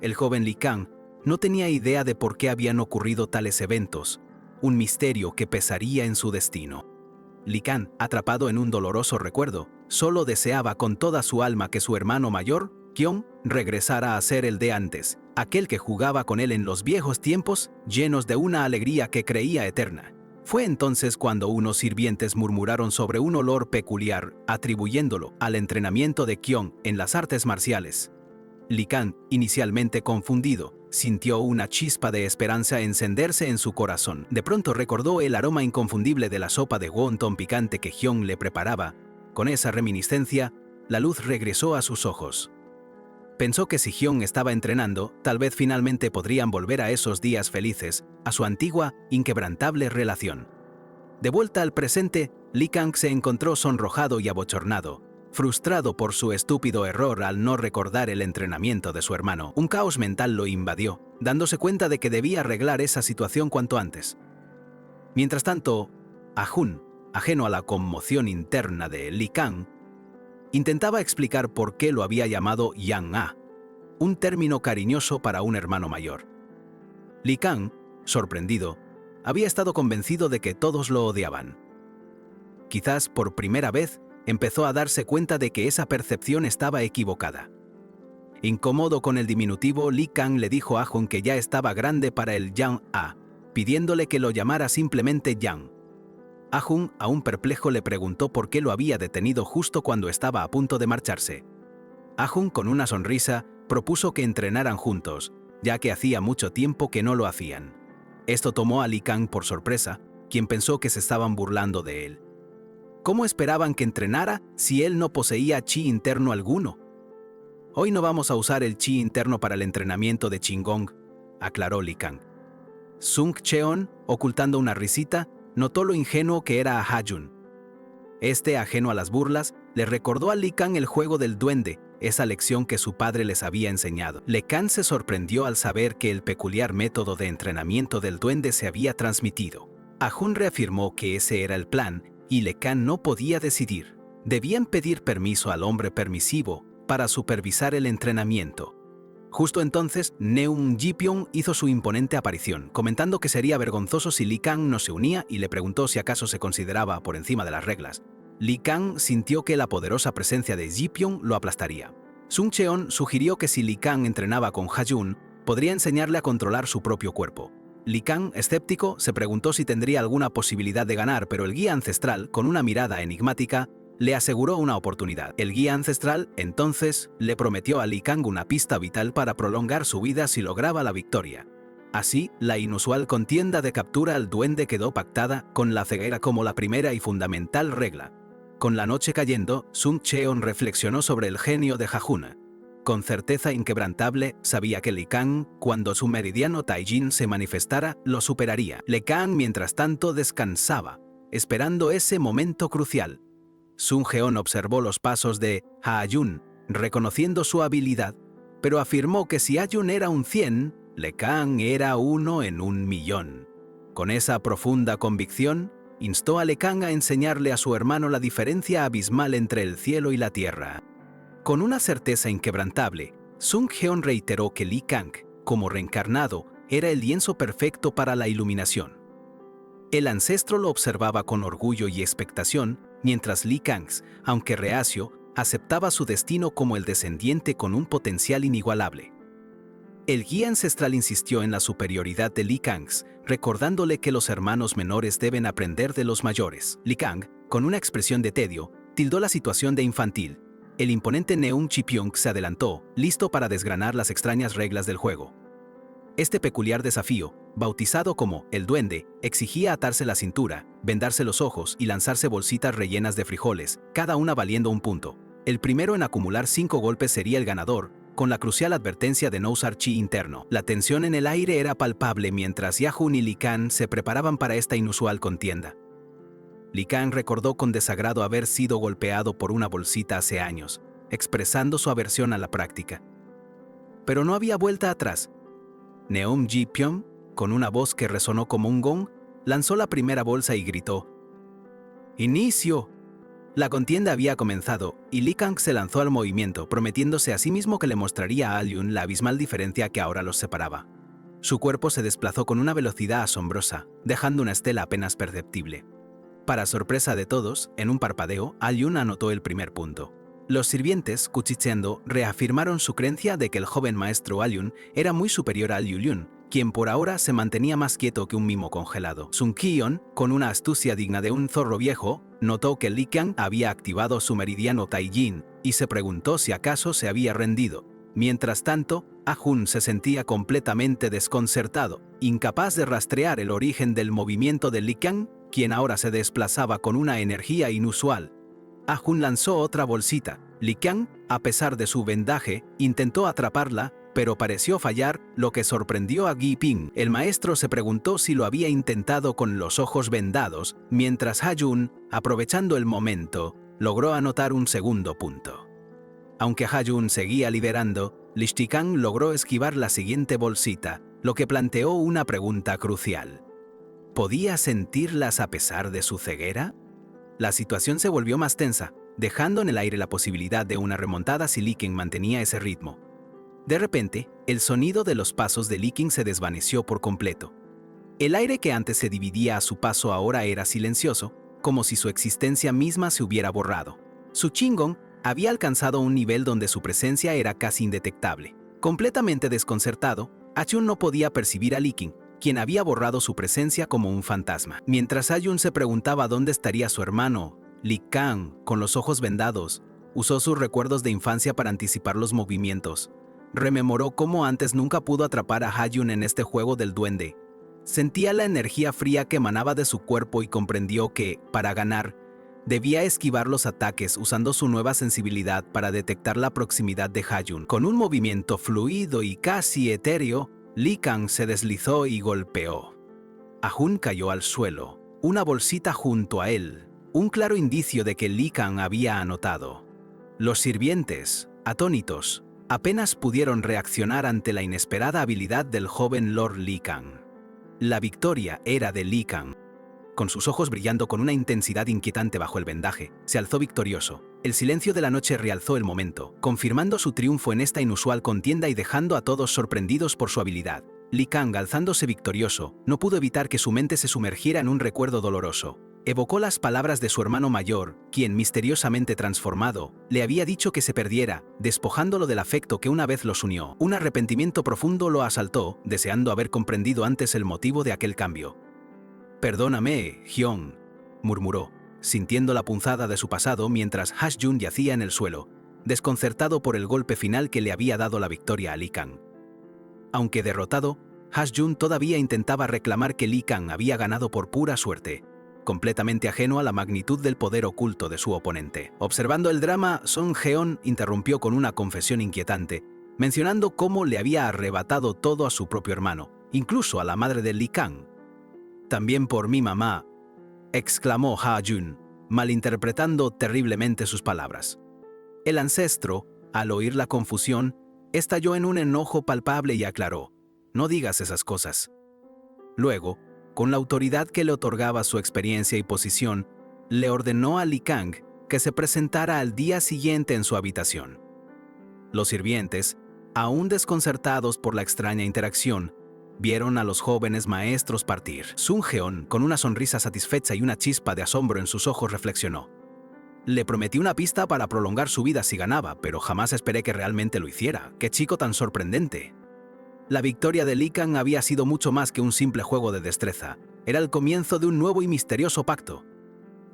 El joven Li Kang no tenía idea de por qué habían ocurrido tales eventos, un misterio que pesaría en su destino. Li Kang, atrapado en un doloroso recuerdo, solo deseaba con toda su alma que su hermano mayor, Hyeon, regresara a ser el de antes, aquel que jugaba con él en los viejos tiempos, llenos de una alegría que creía eterna. Fue entonces cuando unos sirvientes murmuraron sobre un olor peculiar, atribuyéndolo al entrenamiento de Hyeon en las artes marciales. Li Kang, inicialmente confundido, sintió una chispa de esperanza encenderse en su corazón. De pronto recordó el aroma inconfundible de la sopa de wonton picante que Hyeon le preparaba. Con esa reminiscencia, la luz regresó a sus ojos. Pensó que si Hyeon estaba entrenando, tal vez finalmente podrían volver a esos días felices, a su antigua, inquebrantable relación. De vuelta al presente, Li Kang se encontró sonrojado y abochornado, frustrado por su estúpido error al no recordar el entrenamiento de su hermano. Un caos mental lo invadió, dándose cuenta de que debía arreglar esa situación cuanto antes. Mientras tanto, Ha-jun, ajeno a la conmoción interna de Li Kang, intentaba explicar por qué lo había llamado Yang-a, un término cariñoso para un hermano mayor. Li Kang, sorprendido, había estado convencido de que todos lo odiaban. Quizás por primera vez empezó a darse cuenta de que esa percepción estaba equivocada. Incómodo con el diminutivo, Li Kang le dijo a Ha-jun que ya estaba grande para el Yang-a, pidiéndole que lo llamara simplemente Yang. Ha-jun, aún perplejo, le preguntó por qué lo había detenido justo cuando estaba a punto de marcharse. Ha-jun, con una sonrisa, propuso que entrenaran juntos, ya que hacía mucho tiempo que no lo hacían. Esto tomó a Li Kang por sorpresa, quien pensó que se estaban burlando de él. ¿Cómo esperaban que entrenara si él no poseía chi interno alguno? Hoy no vamos a usar el chi interno para el entrenamiento de Qigong, aclaró Li Kang. Sung Cheon, ocultando una risita, notó lo ingenuo que era a Ha-jun. Este, ajeno a las burlas, le recordó a Li Kang el juego del duende, esa lección que su padre les había enseñado. Li Kang se sorprendió al saber que el peculiar método de entrenamiento del duende se había transmitido. Ah Jun reafirmó que ese era el plan y Li Kang no podía decidir. Debían pedir permiso al hombre permisivo para supervisar el entrenamiento. Justo entonces, Neum Jipyong hizo su imponente aparición, comentando que sería vergonzoso si Li Kang no se unía y le preguntó si acaso se consideraba por encima de las reglas. Li Kang sintió que la poderosa presencia de Jipyong lo aplastaría. Sun Cheon sugirió que si Li Kang entrenaba con Ha-Jun, podría enseñarle a controlar su propio cuerpo. Li Kang, escéptico, se preguntó si tendría alguna posibilidad de ganar, pero el guía ancestral, con una mirada enigmática, le aseguró una oportunidad. El guía ancestral, entonces, le prometió a Li Kang una pista vital para prolongar su vida si lograba la victoria. Así, la inusual contienda de captura al duende quedó pactada, con la ceguera como la primera y fundamental regla. Con la noche cayendo, Sun Cheon reflexionó sobre el genio de Ha-Jun. Con certeza inquebrantable, sabía que Li Kang, cuando su meridiano Taijin se manifestara, lo superaría. Li Kang, mientras tanto, descansaba, esperando ese momento crucial. Sun Cheon observó los pasos de Ha-Jun, reconociendo su habilidad, pero afirmó que si Ha-Jun era un 100, Li Kang era 1 en 1.000.000. Con esa profunda convicción, instó a Li Kang a enseñarle a su hermano la diferencia abismal entre el cielo y la tierra. Con una certeza inquebrantable, Sun Cheon reiteró que Li Kang, como reencarnado, era el lienzo perfecto para la iluminación. El ancestro lo observaba con orgullo y expectación, mientras Li Kang, aunque reacio, aceptaba su destino como el descendiente con un potencial inigualable. El guía ancestral insistió en la superioridad de Li Kang, recordándole que los hermanos menores deben aprender de los mayores. Li Kang, con una expresión de tedio, tildó la situación de infantil. El imponente Neum Jipyong se adelantó, listo para desgranar las extrañas reglas del juego. Este peculiar desafío, bautizado como el duende, exigía atarse la cintura, vendarse los ojos y lanzarse bolsitas rellenas de frijoles, cada una valiendo un punto. El primero en acumular 5 golpes sería el ganador, con la crucial advertencia de no usar chi interno. La tensión en el aire era palpable mientras Ha-Jun y Li Kang se preparaban para esta inusual contienda. Li Kang recordó con desagrado haber sido golpeado por una bolsita hace años, expresando su aversión a la práctica. Pero no había vuelta atrás. Neum Jipyong, con una voz que resonó como un gong, lanzó la primera bolsa y gritó: ¡Inicio! La contienda había comenzado, y Li Kang se lanzó al movimiento, prometiéndose a sí mismo que le mostraría a Ha-Jun la abismal diferencia que ahora los separaba. Su cuerpo se desplazó con una velocidad asombrosa, dejando una estela apenas perceptible. Para sorpresa de todos, en un parpadeo, Ha-Jun anotó el primer punto. Los sirvientes, cuchicheando, reafirmaron su creencia de que el joven maestro Ha-Jun era muy superior a Liu Lun, quien por ahora se mantenía más quieto que un mimo congelado. Sun Cheon, con una astucia digna de un zorro viejo, notó que Li Kang había activado su meridiano Taijin y se preguntó si acaso se había rendido. Mientras tanto, Ha-Jun se sentía completamente desconcertado, incapaz de rastrear el origen del movimiento de Li Kang, quien ahora se desplazaba con una energía inusual. Ha-Jun lanzó otra bolsita. Li Kang, a pesar de su vendaje, intentó atraparla, pero pareció fallar, lo que sorprendió a Gi Ping. El maestro se preguntó si lo había intentado con los ojos vendados, mientras Ha-Jun, aprovechando el momento, logró anotar un segundo punto. Aunque Ha-Jun seguía liderando, Li Kang logró esquivar la siguiente bolsita, lo que planteó una pregunta crucial. ¿Podía sentirlas a pesar de su ceguera? La situación se volvió más tensa, dejando en el aire la posibilidad de una remontada si Li Kang mantenía ese ritmo. De repente, el sonido de los pasos de Li Kang se desvaneció por completo. El aire que antes se dividía a su paso ahora era silencioso, como si su existencia misma se hubiera borrado. Su Qigong había alcanzado un nivel donde su presencia era casi indetectable. Completamente desconcertado, Ha-Jun no podía percibir a Li Kang, quien había borrado su presencia como un fantasma. Mientras Ha-Jun se preguntaba dónde estaría su hermano, Li Kang, con los ojos vendados, usó sus recuerdos de infancia para anticipar los movimientos. Rememoró cómo antes nunca pudo atrapar a Ha-Jun en este juego del duende. Sentía la energía fría que emanaba de su cuerpo y comprendió que, para ganar, debía esquivar los ataques usando su nueva sensibilidad para detectar la proximidad de Ha-Jun. Con un movimiento fluido y casi etéreo, Li Kang se deslizó y golpeó. Ha-Jun cayó al suelo, una bolsita junto a él, un claro indicio de que Li Kang había anotado. Los sirvientes, Atónitos, apenas pudieron reaccionar ante la inesperada habilidad del joven Lord Li Kang. La victoria era de Li Kang. Con sus ojos brillando con una intensidad inquietante bajo el vendaje, se alzó victorioso. El silencio de la noche realzó el momento, confirmando su triunfo en esta inusual contienda y dejando a todos sorprendidos por su habilidad. Li Kang, alzándose victorioso, no pudo evitar que su mente se sumergiera en un recuerdo doloroso. Evocó las palabras de su hermano mayor, quien, misteriosamente transformado, le había dicho que se perdiera, despojándolo del afecto que una vez los unió. Un arrepentimiento profundo lo asaltó, deseando haber comprendido antes el motivo de aquel cambio. «Perdóname, Hyun», murmuró, sintiendo la punzada de su pasado mientras Ha-jun yacía en el suelo, desconcertado por el golpe final que le había dado la victoria a Li Kang. Aunque derrotado, Ha-jun todavía intentaba reclamar que Li Kang había ganado por pura suerte, completamente ajeno a la magnitud del poder oculto de su oponente. Observando el drama, Song Heon interrumpió con una confesión inquietante, mencionando cómo le había arrebatado todo a su propio hermano, incluso a la madre de Li Kang. «También por mi mamá», exclamó Ha-jun, malinterpretando terriblemente sus palabras. El ancestro, al oír la confusión, estalló en un enojo palpable y aclaró: «No digas esas cosas». Luego, con la autoridad que le otorgaba su experiencia y posición, le ordenó a Li Kang que se presentara al día siguiente en su habitación. Los sirvientes, aún desconcertados por la extraña interacción, vieron a los jóvenes maestros partir. Sung Heon, con una sonrisa satisfecha y una chispa de asombro en sus ojos, reflexionó: «Le prometí una pista para prolongar su vida si ganaba, pero jamás esperé que realmente lo hiciera. ¡Qué chico tan sorprendente!». La victoria de Li Kang había sido mucho más que un simple juego de destreza. Era el comienzo de un nuevo y misterioso pacto.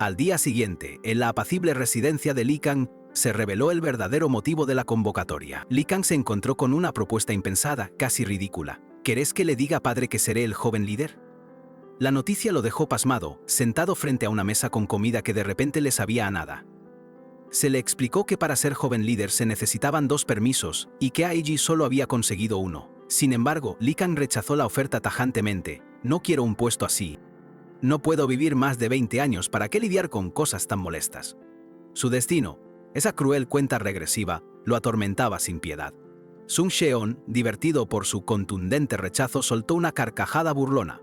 Al día siguiente, en la apacible residencia de Li Kang, se reveló el verdadero motivo de la convocatoria. Li Kang se encontró con una propuesta impensada, casi ridícula. «¿Querés que le diga, padre, que seré el joven líder?». La noticia lo dejó pasmado, sentado frente a una mesa con comida que de repente le sabía a nada. Se le explicó que para ser joven líder se necesitaban 2 permisos y que Aiji solo había conseguido 1. Sin embargo, Li Kang rechazó la oferta tajantemente. «No quiero un puesto así. No puedo vivir más de 20 años, ¿para qué lidiar con cosas tan molestas?». Su destino, esa cruel cuenta regresiva, lo atormentaba sin piedad. Sung Heon, divertido por su contundente rechazo, soltó una carcajada burlona.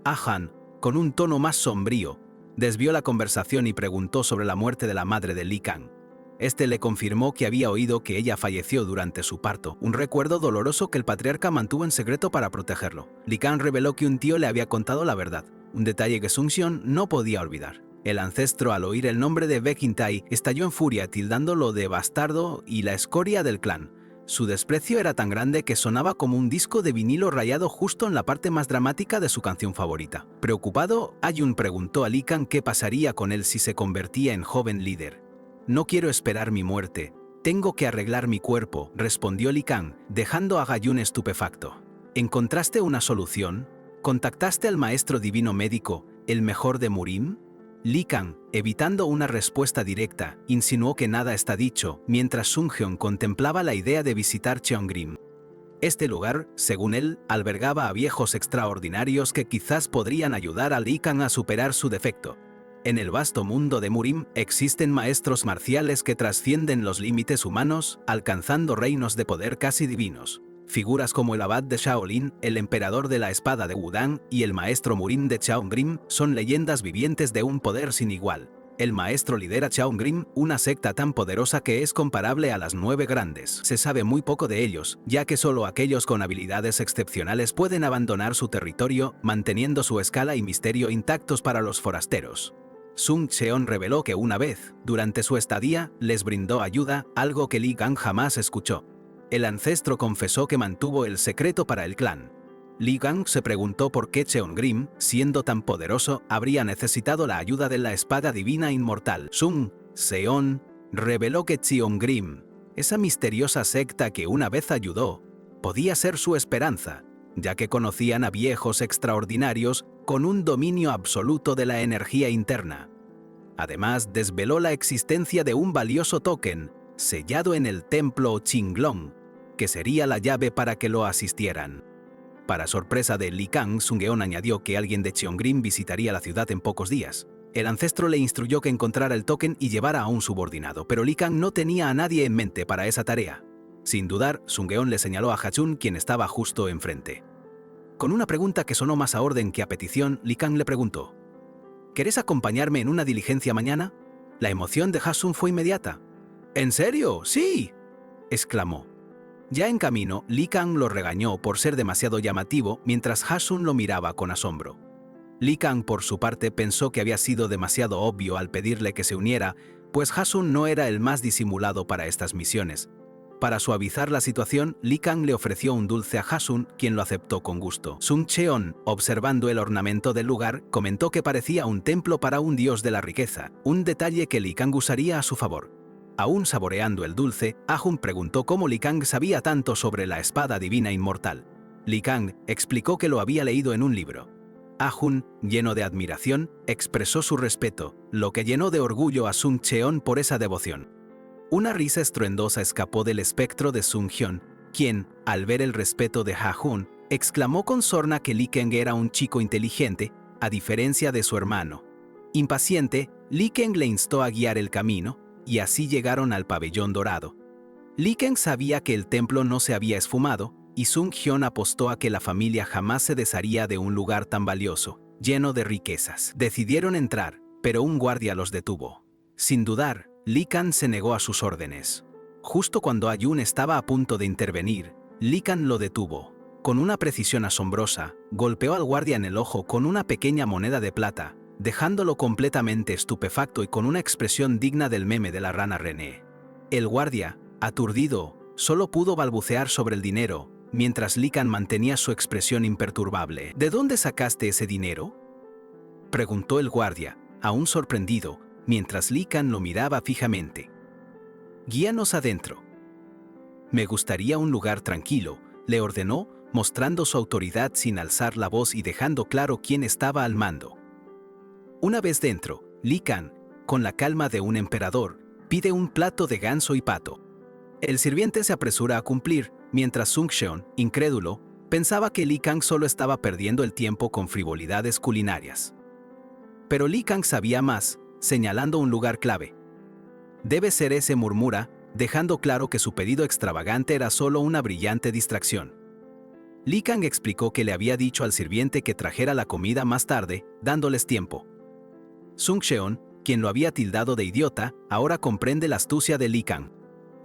Ah-han, con un tono más sombrío, desvió la conversación y preguntó sobre la muerte de la madre de Li Kang. Este le confirmó que había oído que ella falleció durante su parto, un recuerdo doloroso que el patriarca mantuvo en secreto para protegerlo. Li Kang reveló que un tío le había contado la verdad, un detalle que Sung Heon no podía olvidar. El ancestro, al oír el nombre de Baek In-tae, estalló en furia, tildándolo de bastardo y la escoria del clan. Su desprecio era tan grande que sonaba como un disco de vinilo rayado justo en la parte más dramática de su canción favorita. Preocupado, Ha-jun preguntó a Li Kang qué pasaría con él si se convertía en joven líder. «No quiero esperar mi muerte. Tengo que arreglar mi cuerpo», respondió Li Kang, dejando a Ha-jun estupefacto. «¿Encontraste una solución? ¿Contactaste al maestro divino médico, el mejor de Murim?». Li Kang, evitando una respuesta directa, insinuó que nada está dicho, mientras Sung Heon contemplaba la idea de visitar Cheongrim. Este lugar, según él, albergaba a viejos extraordinarios que quizás podrían ayudar a Li Kang a superar su defecto. En el vasto mundo de Murim existen maestros marciales que trascienden los límites humanos, alcanzando reinos de poder casi divinos. Figuras como el abad de Shaolin, el emperador de la espada de Wudang y el maestro Murim de Cheongrim son leyendas vivientes de un poder sin igual. El maestro lidera Cheongrim, una secta tan poderosa que es comparable a las 9 grandes. Se sabe muy poco de ellos, ya que solo aquellos con habilidades excepcionales pueden abandonar su territorio, manteniendo su escala y misterio intactos para los forasteros. Sung Heon reveló que una vez, durante su estadía, les brindó ayuda, algo que Li Kang jamás escuchó. El ancestro confesó que mantuvo el secreto para el clan. Li Kang se preguntó por qué Cheongrim, siendo tan poderoso, habría necesitado la ayuda de la espada divina inmortal. Sung Heon reveló que Cheongrim, esa misteriosa secta que una vez ayudó, podía ser su esperanza, ya que conocían a viejos extraordinarios con un dominio absoluto de la energía interna. Además, desveló la existencia de un valioso token, sellado en el templo Qinglong, que sería la llave para que lo asistieran. Para sorpresa de Li Kang, Sung Heon añadió que alguien de Cheongrim visitaría la ciudad en pocos días. El ancestro le instruyó que encontrara el token y llevara a un subordinado, pero Li Kang no tenía a nadie en mente para esa tarea. Sin dudar, Sung-geon le señaló a Ha-chun, quien estaba justo enfrente. Con una pregunta que sonó más a orden que a petición, Li Kang le preguntó: ¿Querés acompañarme en una diligencia mañana? La emoción de Ha-chun fue inmediata. ¿En serio? ¡Sí!, exclamó. Ya en camino, Li Kang lo regañó por ser demasiado llamativo mientras Ha-chun lo miraba con asombro. Li Kang, por su parte, pensó que había sido demasiado obvio al pedirle que se uniera, pues Ha-chun no era el más disimulado para estas misiones. Para suavizar la situación, Li Kang le ofreció un dulce a Ha-chun, quien lo aceptó con gusto. Sung-cheon, observando el ornamento del lugar, comentó que parecía un templo para un dios de la riqueza, un detalle que Li Kang usaría a su favor. Aún saboreando el dulce, Ha-chun preguntó cómo Li Kang sabía tanto sobre la espada divina inmortal. Li Kang explicó que lo había leído en un libro. Ha-chun, lleno de admiración, expresó su respeto, lo que llenó de orgullo a Sung-cheon por esa devoción. Una risa estruendosa escapó del espectro de Sung-geon, quien, al ver el respeto de Ha-chun, exclamó con sorna que Li Kang era un chico inteligente, a diferencia de su hermano. Impaciente, Li Kang le instó a guiar el camino, y así llegaron al pabellón dorado. Li Kang sabía que el templo no se había esfumado, y Sung-geon apostó a que la familia jamás se desharía de un lugar tan valioso, lleno de riquezas. Decidieron entrar, pero un guardia los detuvo. Sin dudar, Li Kang se negó a sus órdenes. Justo cuando Ha-chun estaba a punto de intervenir, Li Kang lo detuvo. Con una precisión asombrosa, golpeó al guardia en el ojo con una pequeña moneda de plata, dejándolo completamente estupefacto y con una expresión digna del meme de la rana René. El guardia, aturdido, solo pudo balbucear sobre el dinero, mientras Li Kang mantenía su expresión imperturbable. ¿De dónde sacaste ese dinero?, preguntó el guardia, aún sorprendido, mientras Li Kang lo miraba fijamente. Guíanos adentro. Me gustaría un lugar tranquilo, le ordenó, mostrando su autoridad sin alzar la voz y dejando claro quién estaba al mando. Una vez dentro, Li Kang, con la calma de un emperador, pide un plato de ganso y pato. El sirviente se apresura a cumplir, mientras Sung-cheon, incrédulo, pensaba que Li Kang solo estaba perdiendo el tiempo con frivolidades culinarias. Pero Li Kang sabía más, señalando un lugar clave. Debe ser ese, murmura, dejando claro que su pedido extravagante era solo una brillante distracción. Li Kang explicó que le había dicho al sirviente que trajera la comida más tarde, dándoles tiempo. Sung-cheon, quien lo había tildado de idiota, ahora comprende la astucia de Li Kang.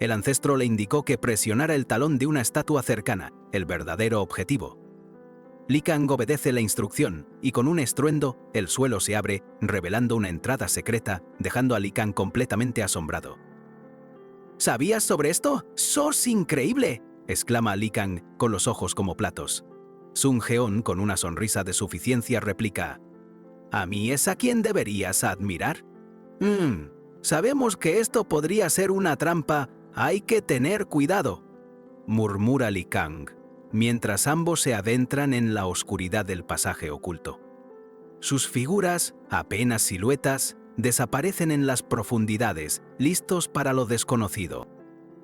El ancestro le indicó que presionara el talón de una estatua cercana, el verdadero objetivo. Li Kang obedece la instrucción, y con un estruendo, el suelo se abre, revelando una entrada secreta, dejando a Li Kang completamente asombrado. ¿Sabías sobre esto? ¡Sos increíble!, exclama Li Kang, con los ojos como platos. Sung-geon, con una sonrisa de suficiencia, replica: ¿A mí es a quien deberías admirar? Sabemos que esto podría ser una trampa, hay que tener cuidado, murmura Li Kang, mientras ambos se adentran en la oscuridad del pasaje oculto. Sus figuras, apenas siluetas, desaparecen en las profundidades, listos para lo desconocido.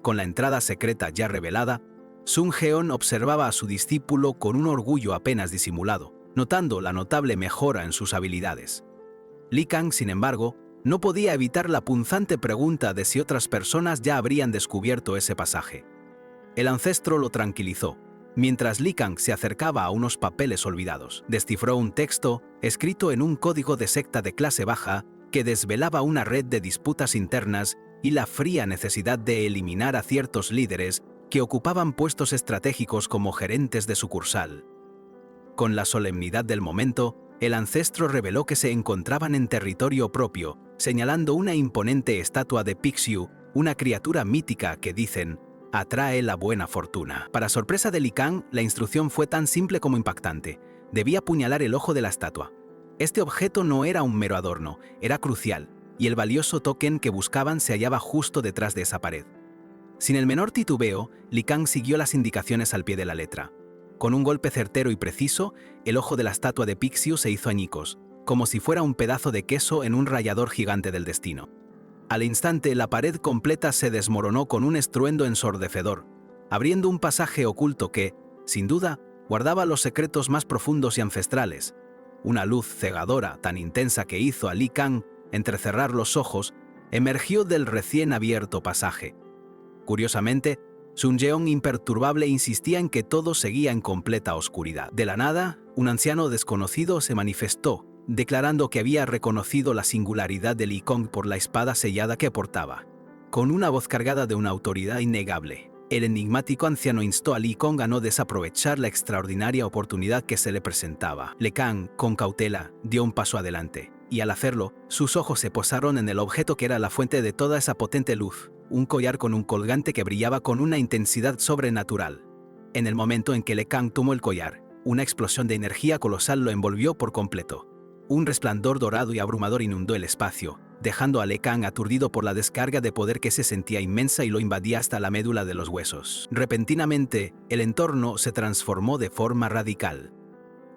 Con la entrada secreta ya revelada, Sung-geon observaba a su discípulo con un orgullo apenas disimulado, notando la notable mejora en sus habilidades. Li Kang, sin embargo, no podía evitar la punzante pregunta de si otras personas ya habrían descubierto ese pasaje. El ancestro lo tranquilizó. Mientras Li Kang se acercaba a unos papeles olvidados, descifró un texto escrito en un código de secta de clase baja que desvelaba una red de disputas internas y la fría necesidad de eliminar a ciertos líderes que ocupaban puestos estratégicos como gerentes de sucursal. Con la solemnidad del momento, el ancestro reveló que se encontraban en territorio propio, señalando una imponente estatua de Pixiu, una criatura mítica que, dicen, atrae la buena fortuna. Para sorpresa de Li Kang, la instrucción fue tan simple como impactante. Debía apuñalar el ojo de la estatua. Este objeto no era un mero adorno, era crucial, y el valioso token que buscaban se hallaba justo detrás de esa pared. Sin el menor titubeo, Li Kang siguió las indicaciones al pie de la letra. Con un golpe certero y preciso, el ojo de la estatua de Pixiu se hizo añicos, como si fuera un pedazo de queso en un rallador gigante del destino. Al instante, la pared completa se desmoronó con un estruendo ensordecedor, abriendo un pasaje oculto que, sin duda, guardaba los secretos más profundos y ancestrales. Una luz cegadora tan intensa que hizo a Li Kang entrecerrar los ojos emergió del recién abierto pasaje. Curiosamente, Sun Yeon imperturbable insistía en que todo seguía en completa oscuridad. De la nada, un anciano desconocido se manifestó, declarando que había reconocido la singularidad de Li Kang por la espada sellada que portaba. Con una voz cargada de una autoridad innegable, el enigmático anciano instó a Li Kang a no desaprovechar la extraordinaria oportunidad que se le presentaba. Li Kang, con cautela, dio un paso adelante, y al hacerlo, sus ojos se posaron en el objeto que era la fuente de toda esa potente luz, un collar con un colgante que brillaba con una intensidad sobrenatural. En el momento en que Li Kang tomó el collar, una explosión de energía colosal lo envolvió por completo. Un resplandor dorado y abrumador inundó el espacio, dejando a Li Kang aturdido por la descarga de poder que se sentía inmensa y lo invadía hasta la médula de los huesos. Repentinamente, el entorno se transformó de forma radical.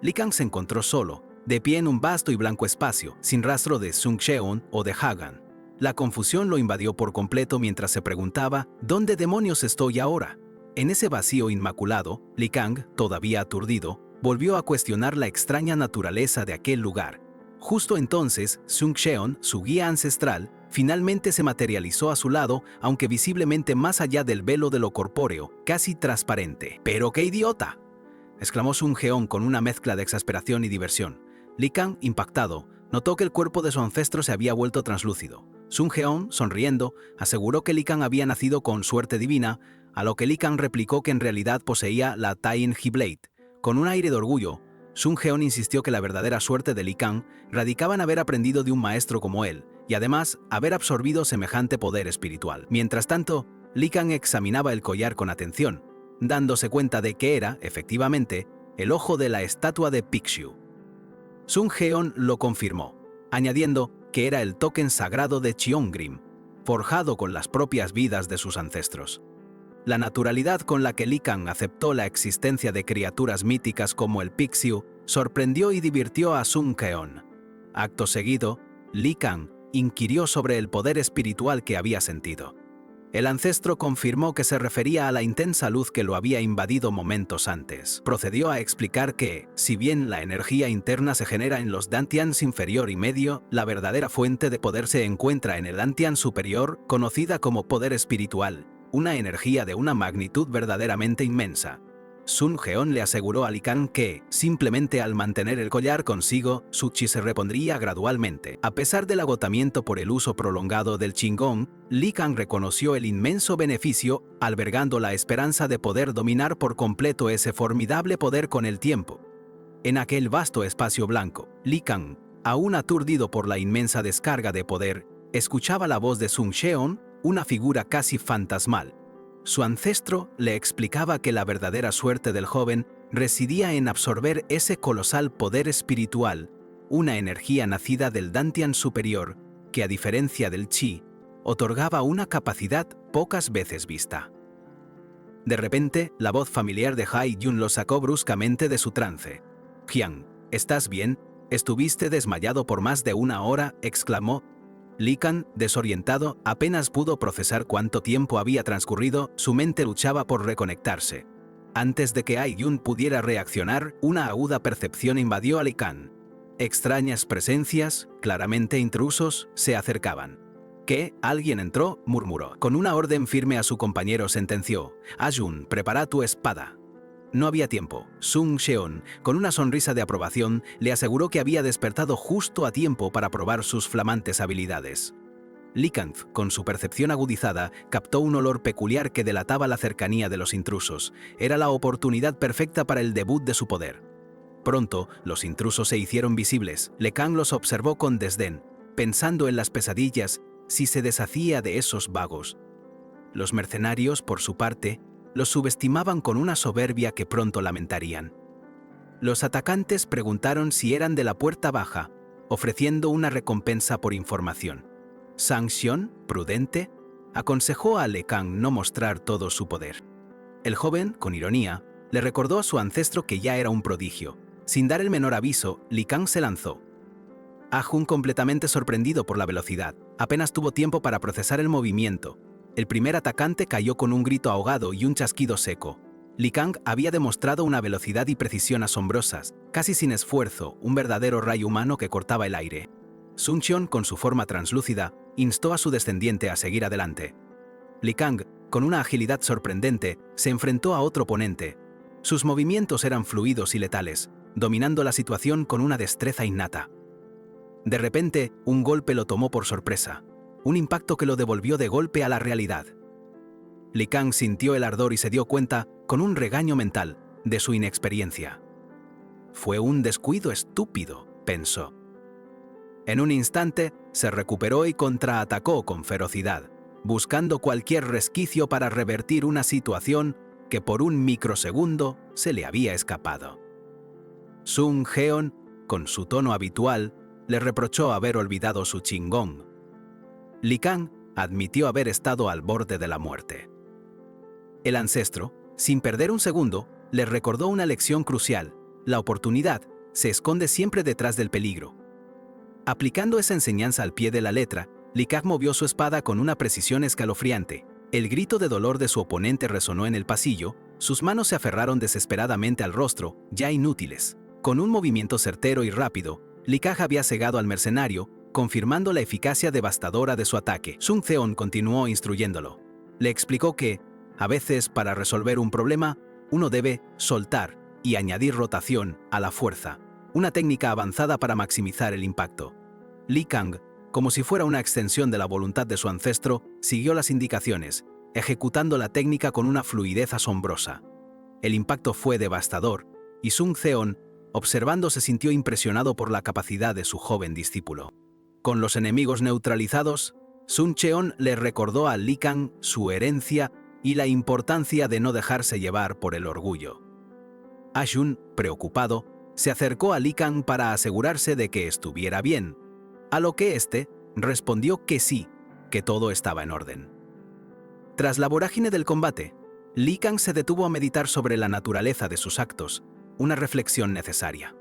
Li Kang se encontró solo, de pie en un vasto y blanco espacio, sin rastro de Sun Cheon o de Hagan. La confusión lo invadió por completo mientras se preguntaba, ¿dónde demonios estoy ahora? En ese vacío inmaculado, Li Kang, todavía aturdido, volvió a cuestionar la extraña naturaleza de aquel lugar. Justo entonces, Sun Cheon, su guía ancestral, finalmente se materializó a su lado, aunque visiblemente más allá del velo de lo corpóreo, casi transparente. ¡Pero qué idiota!, exclamó Sun Cheon con una mezcla de exasperación y diversión. Li Kang, impactado, notó que el cuerpo de su ancestro se había vuelto translúcido. Sun Cheon, sonriendo, aseguró que Li Kang había nacido con suerte divina, a lo que Li Kang replicó que en realidad poseía la Taiying He-Blade. Con un aire de orgullo, Sun Cheon insistió que la verdadera suerte de Li Kang radicaba en haber aprendido de un maestro como él, y además haber absorbido semejante poder espiritual. Mientras tanto, Li Kang examinaba el collar con atención, dándose cuenta de que era, efectivamente, el ojo de la estatua de Pixiu. Sun Cheon lo confirmó, añadiendo que era el token sagrado de Cheongrim, forjado con las propias vidas de sus ancestros. La naturalidad con la que Li Kang aceptó la existencia de criaturas míticas como el Pixiu sorprendió y divirtió a Sun Cheon. Acto seguido, Li Kang inquirió sobre el poder espiritual que había sentido. El ancestro confirmó que se refería a la intensa luz que lo había invadido momentos antes. Procedió a explicar que, si bien la energía interna se genera en los dantians inferior y medio, la verdadera fuente de poder se encuentra en el dantian superior, conocida como poder espiritual, una energía de una magnitud verdaderamente inmensa. Sun Cheon le aseguró a Li Kang que, simplemente al mantener el collar consigo, su chi se repondría gradualmente. A pesar del agotamiento por el uso prolongado del Qigong, Li Kang reconoció el inmenso beneficio, albergando la esperanza de poder dominar por completo ese formidable poder con el tiempo. En aquel vasto espacio blanco, Li Kang, aún aturdido por la inmensa descarga de poder, escuchaba la voz de Sun Cheon, una figura casi fantasmal. Su ancestro le explicaba que la verdadera suerte del joven residía en absorber ese colosal poder espiritual, una energía nacida del dantian superior, que a diferencia del chi, otorgaba una capacidad pocas veces vista. De repente, la voz familiar de Hai Yun lo sacó bruscamente de su trance. «Jiang, ¿estás bien? Estuviste desmayado por más de una hora», exclamó. Li Kang, desorientado, apenas pudo procesar cuánto tiempo había transcurrido, su mente luchaba por reconectarse. Antes de que Hai Yun pudiera reaccionar, una aguda percepción invadió a Li Kang. Extrañas presencias, claramente intrusos, se acercaban. «¿Qué? ¿Alguien entró?», murmuró. Con una orden firme a su compañero sentenció: «Ayun, prepara tu espada». No había tiempo. Sun Cheon, con una sonrisa de aprobación, le aseguró que había despertado justo a tiempo para probar sus flamantes habilidades. Li Kang, con su percepción agudizada, captó un olor peculiar que delataba la cercanía de los intrusos. Era la oportunidad perfecta para el debut de su poder. Pronto, los intrusos se hicieron visibles. Li Kang los observó con desdén, pensando en las pesadillas, si se deshacía de esos vagos. Los mercenarios, por su parte, los subestimaban con una soberbia que pronto lamentarían. Los atacantes preguntaron si eran de la puerta baja, ofreciendo una recompensa por información. Sang Xion, prudente, aconsejó a Li Kang no mostrar todo su poder. El joven, con ironía, le recordó a su ancestro que ya era un prodigio. Sin dar el menor aviso, Li Kang se lanzó. Ah-Jun, completamente sorprendido por la velocidad, apenas tuvo tiempo para procesar el movimiento. El primer atacante cayó con un grito ahogado y un chasquido seco. Li Kang había demostrado una velocidad y precisión asombrosas, casi sin esfuerzo, un verdadero rayo humano que cortaba el aire. Sun Qion, con su forma translúcida, instó a su descendiente a seguir adelante. Li Kang, con una agilidad sorprendente, se enfrentó a otro oponente. Sus movimientos eran fluidos y letales, dominando la situación con una destreza innata. De repente, un golpe lo tomó por sorpresa, un impacto que lo devolvió de golpe a la realidad. Li Kang sintió el ardor y se dio cuenta, con un regaño mental, de su inexperiencia. Fue un descuido estúpido, pensó. En un instante, se recuperó y contraatacó con ferocidad, buscando cualquier resquicio para revertir una situación que por un microsegundo se le había escapado. Sun Qion, con su tono habitual, le reprochó haber olvidado su Qinggong. Li Kang admitió haber estado al borde de la muerte. El ancestro, sin perder un segundo, le recordó una lección crucial: la oportunidad se esconde siempre detrás del peligro. Aplicando esa enseñanza al pie de la letra, Li Kang movió su espada con una precisión escalofriante. El grito de dolor de su oponente resonó en el pasillo, sus manos se aferraron desesperadamente al rostro, ya inútiles. Con un movimiento certero y rápido, Li Kang había cegado al mercenario, confirmando la eficacia devastadora de su ataque. Sun Qion continuó instruyéndolo. Le explicó que, a veces, para resolver un problema, uno debe soltar y añadir rotación a la fuerza, una técnica avanzada para maximizar el impacto. Li Kang, como si fuera una extensión de la voluntad de su ancestro, siguió las indicaciones, ejecutando la técnica con una fluidez asombrosa. El impacto fue devastador, y Sun Qion, observando, se sintió impresionado por la capacidad de su joven discípulo. Con los enemigos neutralizados, Sun Qion le recordó a Li Kang su herencia y la importancia de no dejarse llevar por el orgullo. Ashun, preocupado, se acercó a Li Kang para asegurarse de que estuviera bien, a lo que éste respondió que sí, que todo estaba en orden. Tras la vorágine del combate, Li Kang se detuvo a meditar sobre la naturaleza de sus actos, una reflexión necesaria.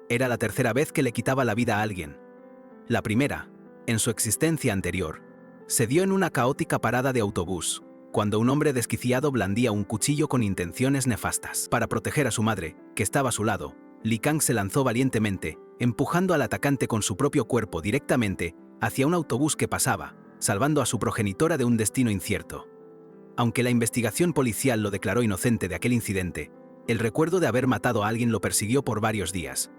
Era la tercera vez que le quitaba la vida a alguien. La primera, en su existencia anterior, se dio en una caótica parada de autobús, cuando un hombre desquiciado blandía un cuchillo con intenciones nefastas. Para proteger a su madre, que estaba a su lado, Li Kang se lanzó valientemente, empujando al atacante con su propio cuerpo directamente hacia un autobús que pasaba, salvando a su progenitora de un destino incierto. Aunque la investigación policial lo declaró inocente de aquel incidente, el recuerdo de haber matado a alguien lo persiguió por varios días.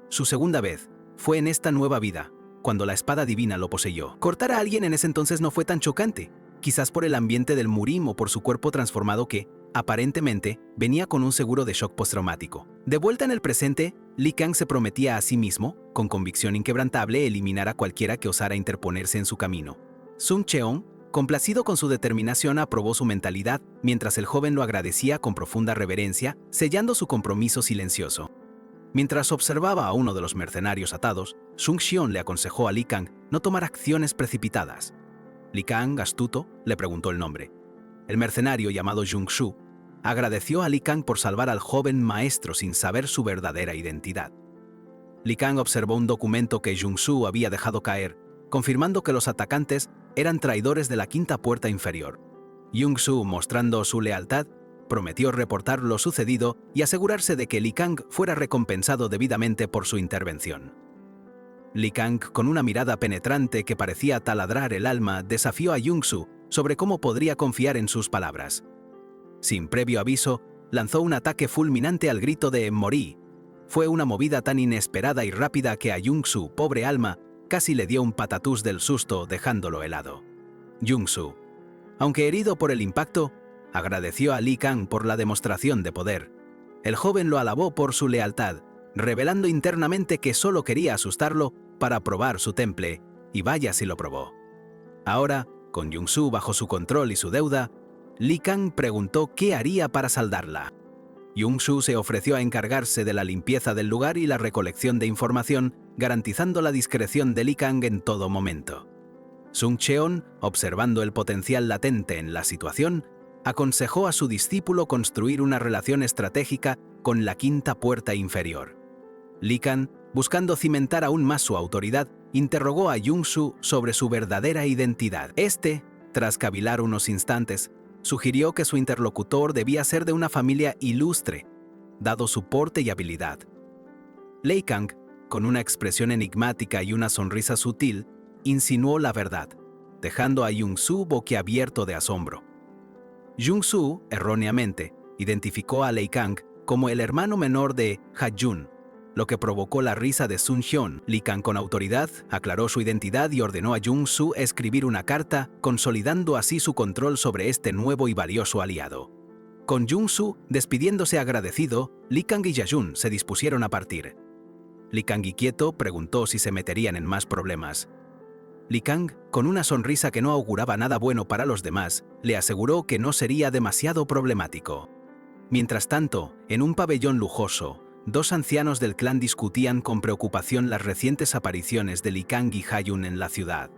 Su segunda vez fue en esta nueva vida, cuando la espada divina lo poseyó. Cortar a alguien en ese entonces no fue tan chocante, quizás por el ambiente del Murim o por su cuerpo transformado que, aparentemente, venía con un seguro de shock postraumático. De vuelta en el presente, Li Kang se prometía a sí mismo, con convicción inquebrantable, eliminar a cualquiera que osara interponerse en su camino. Sun Qion, complacido con su determinación, aprobó su mentalidad, mientras el joven lo agradecía con profunda reverencia, sellando su compromiso silencioso. Mientras observaba a uno de los mercenarios atados, Sun Qion le aconsejó a Li Kang no tomar acciones precipitadas. Li Kang, astuto, le preguntó el nombre. El mercenario, llamado Jung Shu, agradeció a Li Kang por salvar al joven maestro sin saber su verdadera identidad. Li Kang observó un documento que Jung Shu había dejado caer, confirmando que los atacantes eran traidores de la quinta puerta inferior. Jung Shu, mostrando su lealtad, prometió reportar lo sucedido y asegurarse de que Li Kang fuera recompensado debidamente por su intervención. Li Kang, con una mirada penetrante que parecía taladrar el alma, desafió a Jung Shu sobre cómo podría confiar en sus palabras. Sin previo aviso, lanzó un ataque fulminante al grito de «Morí». Fue una movida tan inesperada y rápida que a Jung Shu, pobre alma, casi le dio un patatús del susto, dejándolo helado. Jung Shu, aunque herido por el impacto, agradeció a Li Kang por la demostración de poder. El joven lo alabó por su lealtad, revelando internamente que solo quería asustarlo para probar su temple, y vaya si lo probó. Ahora, con Jung Shu bajo su control y su deuda, Li Kang preguntó qué haría para saldarla. Jung Shu se ofreció a encargarse de la limpieza del lugar y la recolección de información, garantizando la discreción de Li Kang en todo momento. Sun Qion, observando el potencial latente en la situación, aconsejó a su discípulo construir una relación estratégica con la quinta puerta inferior. Li Kang, buscando cimentar aún más su autoridad, interrogó a Jung Shu sobre su verdadera identidad. Este, tras cavilar unos instantes, Sugirió que su interlocutor debía ser de una familia ilustre, dado su porte y habilidad. Lei Kang, con una expresión enigmática y una sonrisa sutil, insinuó la verdad, dejando a Jung-Soo boquiabierto de asombro. Jung-Soo, erróneamente, identificó a Lei Kang como el hermano menor de Ha-jun, lo que provocó la risa de Sun-hyun. Lee Kang, con autoridad, aclaró su identidad y ordenó a Jung-Soo escribir una carta, consolidando así su control sobre este nuevo y valioso aliado. Con Jung-Soo despidiéndose agradecido, Lee Kang y Ya-jun se dispusieron a partir. Lee Kang, inquieto, preguntó si se meterían en más problemas. Lee Kang, con una sonrisa que no auguraba nada bueno para los demás, le aseguró que no sería demasiado problemático. Mientras tanto, en un pabellón lujoso, dos ancianos del clan discutían con preocupación las recientes apariciones de Lee Kang y Ha-jun en la ciudad.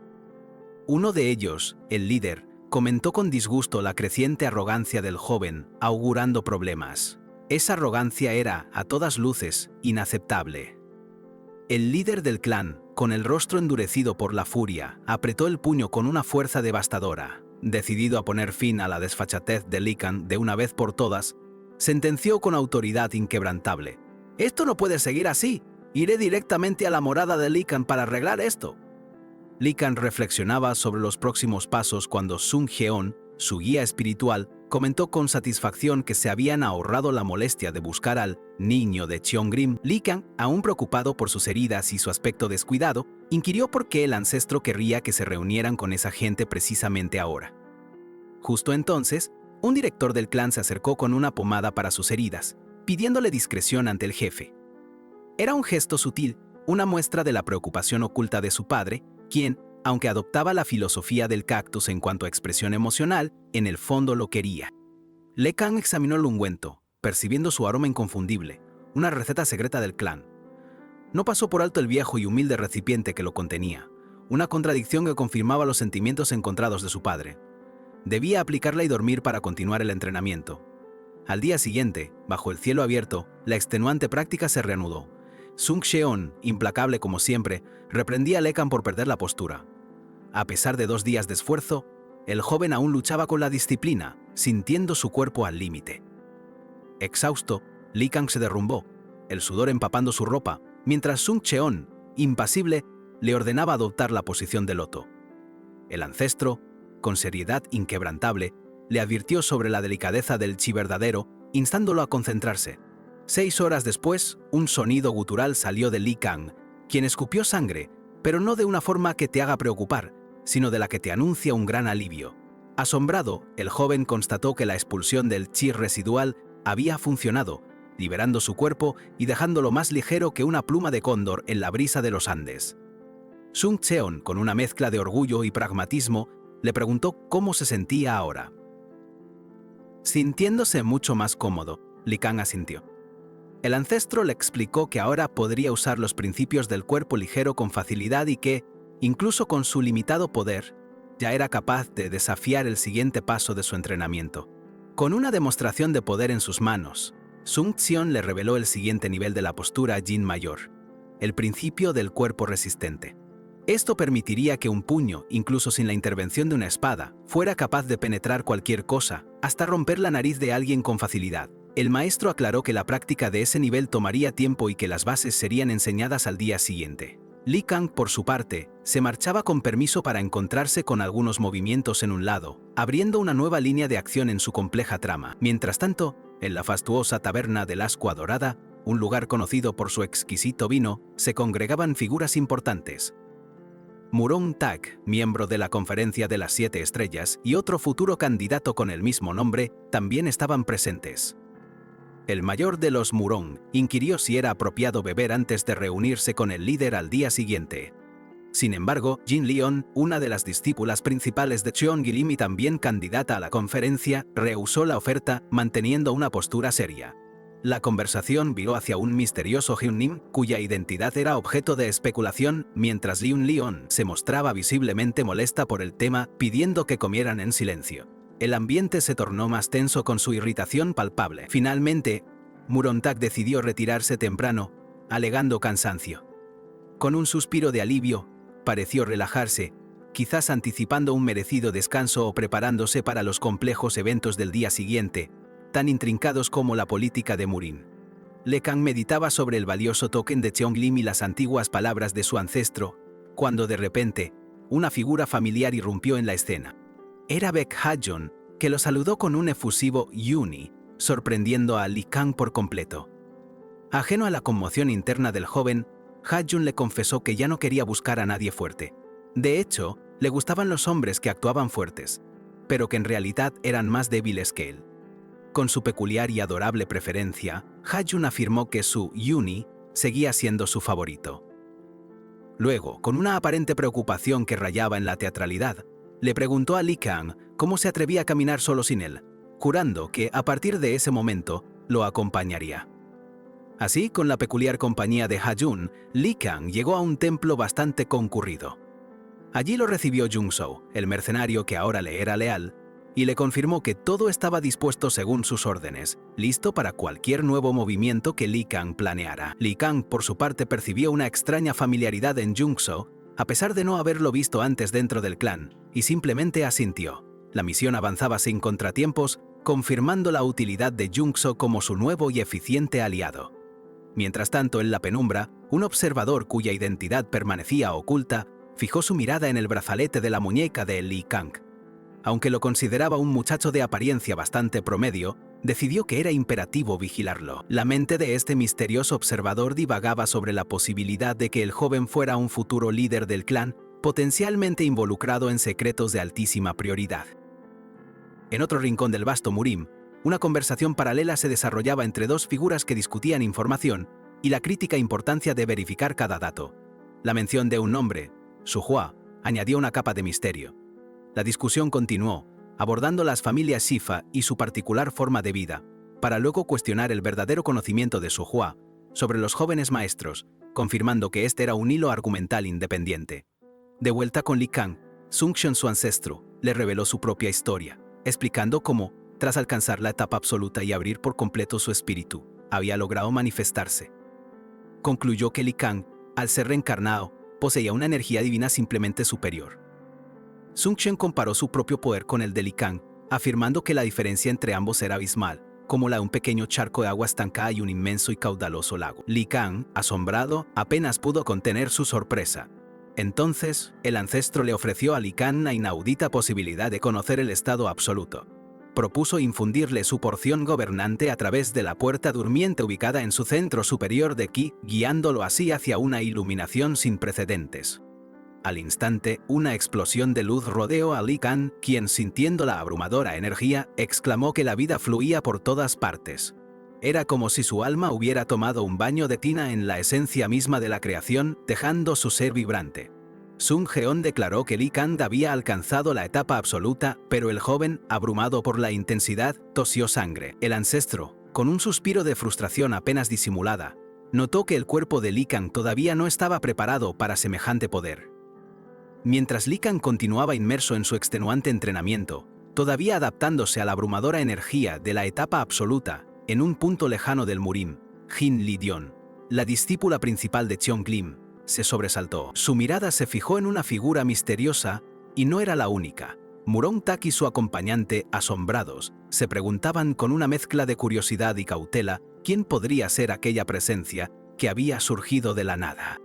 Uno de ellos, el líder, comentó con disgusto la creciente arrogancia del joven, augurando problemas. Esa arrogancia era, a todas luces, inaceptable. El líder del clan, con el rostro endurecido por la furia, apretó el puño con una fuerza devastadora. Decidido a poner fin a la desfachatez de Lee Kang de una vez por todas, sentenció con autoridad inquebrantable: «Esto no puede seguir así. Iré directamente a la morada de Lee Kang para arreglar esto». Lee Kang reflexionaba sobre los próximos pasos cuando Sung Jeon, su guía espiritual, comentó con satisfacción que se habían ahorrado la molestia de buscar al niño de Cheongrim. Lee Kang, aún preocupado por sus heridas y su aspecto descuidado, inquirió por qué el ancestro querría que se reunieran con esa gente precisamente ahora. Justo entonces, un director del clan se acercó con una pomada para sus heridas, pidiéndole discreción ante el jefe. Era un gesto sutil, una muestra de la preocupación oculta de su padre, quien, aunque adoptaba la filosofía del cactus en cuanto a expresión emocional, en el fondo lo quería. Lee Kang examinó el ungüento, percibiendo su aroma inconfundible, una receta secreta del clan. No pasó por alto el viejo y humilde recipiente que lo contenía, una contradicción que confirmaba los sentimientos encontrados de su padre. Debía aplicarla y dormir para continuar el entrenamiento. Al día siguiente, bajo el cielo abierto, la extenuante práctica se reanudó. Sung Cheon, implacable como siempre, reprendía a Lee Kang por perder la postura. A pesar de 2 días de esfuerzo, el joven aún luchaba con la disciplina, sintiendo su cuerpo al límite. Exhausto, Lee Kang se derrumbó, el sudor empapando su ropa, mientras Sung Cheon, impasible, le ordenaba adoptar la posición de loto. El ancestro, con seriedad inquebrantable, le advirtió sobre la delicadeza del chi verdadero, instándolo a concentrarse. 6 horas después, un sonido gutural salió de Lee Kang, quien escupió sangre, pero no de una forma que te haga preocupar, sino de la que te anuncia un gran alivio. Asombrado, el joven constató que la expulsión del chi residual había funcionado, liberando su cuerpo y dejándolo más ligero que una pluma de cóndor en la brisa de los Andes. Sung Cheon, con una mezcla de orgullo y pragmatismo, le preguntó cómo se sentía ahora. Sintiéndose mucho más cómodo, Lee Kang asintió. El ancestro le explicó que ahora podría usar los principios del cuerpo ligero con facilidad y que, incluso con su limitado poder, ya era capaz de desafiar el siguiente paso de su entrenamiento. Con una demostración de poder en sus manos, Sung Cheon le reveló el siguiente nivel de la postura Jin mayor, el principio del cuerpo resistente. Esto permitiría que un puño, incluso sin la intervención de una espada, fuera capaz de penetrar cualquier cosa, hasta romper la nariz de alguien con facilidad. El maestro aclaró que la práctica de ese nivel tomaría tiempo y que las bases serían enseñadas al día siguiente. Lee Kang, por su parte, se marchaba con permiso para encontrarse con algunos movimientos en un lado, abriendo una nueva línea de acción en su compleja trama. Mientras tanto, en la fastuosa taberna del Ascua Dorada, un lugar conocido por su exquisito vino, se congregaban figuras importantes. Murong Tak, miembro de la Conferencia de las 7 Estrellas, y otro futuro candidato con el mismo nombre, también estaban presentes. El mayor de los Murong inquirió si era apropiado beber antes de reunirse con el líder al día siguiente. Sin embargo, Jin Leon, una de las discípulas principales de Cheongrim y también candidata a la conferencia, rehusó la oferta, manteniendo una postura seria. La conversación viró hacia un misterioso Hyun-nim, cuya identidad era objeto de especulación, mientras Liun Leon se mostraba visiblemente molesta por el tema, pidiendo que comieran en silencio. El ambiente se tornó más tenso con su irritación palpable. Finalmente, Murontak decidió retirarse temprano, alegando cansancio. Con un suspiro de alivio, pareció relajarse, quizás anticipando un merecido descanso o preparándose para los complejos eventos del día siguiente, tan intrincados como la política de Murin. Le Kang meditaba sobre el valioso token de Cheonglim y las antiguas palabras de su ancestro, cuando de repente, una figura familiar irrumpió en la escena. Era Baek Ha-jun, que lo saludó con un efusivo Yuni, sorprendiendo a Lee Kang por completo. Ajeno a la conmoción interna del joven, Ha-jun le confesó que ya no quería buscar a nadie fuerte. De hecho, le gustaban los hombres que actuaban fuertes, pero que en realidad eran más débiles que él. Con su peculiar y adorable preferencia, Ha-jun afirmó que su Yuni seguía siendo su favorito. Luego, con una aparente preocupación que rayaba en la teatralidad, le preguntó a Lee Kang cómo se atrevía a caminar solo sin él, jurando que a partir de ese momento lo acompañaría. Así, con la peculiar compañía de Ha-jun, Lee Kang llegó a un templo bastante concurrido. Allí lo recibió Jung-soo, el mercenario que ahora le era leal, y le confirmó que todo estaba dispuesto según sus órdenes, listo para cualquier nuevo movimiento que Lee Kang planeara. Lee Kang, por su parte, percibió una extraña familiaridad en Jung-soo, a pesar de no haberlo visto antes dentro del clan, y simplemente asintió. La misión avanzaba sin contratiempos, confirmando la utilidad de Jung-soo como su nuevo y eficiente aliado. Mientras tanto, en la penumbra, un observador cuya identidad permanecía oculta fijó su mirada en el brazalete de la muñeca de Lee Kang. Aunque lo consideraba un muchacho de apariencia bastante promedio, decidió que era imperativo vigilarlo. La mente de este misterioso observador divagaba sobre la posibilidad de que el joven fuera un futuro líder del clan, potencialmente involucrado en secretos de altísima prioridad. En otro rincón del vasto Murim, una conversación paralela se desarrollaba entre dos figuras que discutían información y la crítica importancia de verificar cada dato. La mención de un nombre, Su-hwa, añadió una capa de misterio. La discusión continuó, abordando las familias Shifa y su particular forma de vida, para luego cuestionar el verdadero conocimiento de Su-hwa sobre los jóvenes maestros, confirmando que este era un hilo argumental independiente. De vuelta con Lee Kang, Sung-cheon, su ancestro, le reveló su propia historia, explicando cómo, tras alcanzar la etapa absoluta y abrir por completo su espíritu, había logrado manifestarse. Concluyó que Lee Kang, al ser reencarnado, poseía una energía divina simplemente superior. Sung-cheon comparó su propio poder con el de Lee Kang, afirmando que la diferencia entre ambos era abismal, como la de un pequeño charco de agua estancada y un inmenso y caudaloso lago. Lee Kang, asombrado, apenas pudo contener su sorpresa. Entonces, el ancestro le ofreció a Lee Kang la inaudita posibilidad de conocer el estado absoluto. Propuso infundirle su porción gobernante a través de la puerta durmiente ubicada en su centro superior de Ki, guiándolo así hacia una iluminación sin precedentes. Al instante, una explosión de luz rodeó a Lee Kang, quien, sintiendo la abrumadora energía, exclamó que la vida fluía por todas partes. Era como si su alma hubiera tomado un baño de tina en la esencia misma de la creación, dejando su ser vibrante. Sung-jeon declaró que Lee Kang había alcanzado la etapa absoluta, pero el joven, abrumado por la intensidad, tosió sangre. El ancestro, con un suspiro de frustración apenas disimulada, notó que el cuerpo de Lee Kang todavía no estaba preparado para semejante poder. Mientras Lee Kang continuaba inmerso en su extenuante entrenamiento, todavía adaptándose a la abrumadora energía de la etapa absoluta, en un punto lejano del Murim, Jin Lee-dyon, la discípula principal de Cheonglim, se sobresaltó. Su mirada se fijó en una figura misteriosa, y no era la única. Murong-tak y su acompañante, asombrados, se preguntaban con una mezcla de curiosidad y cautela quién podría ser aquella presencia que había surgido de la nada.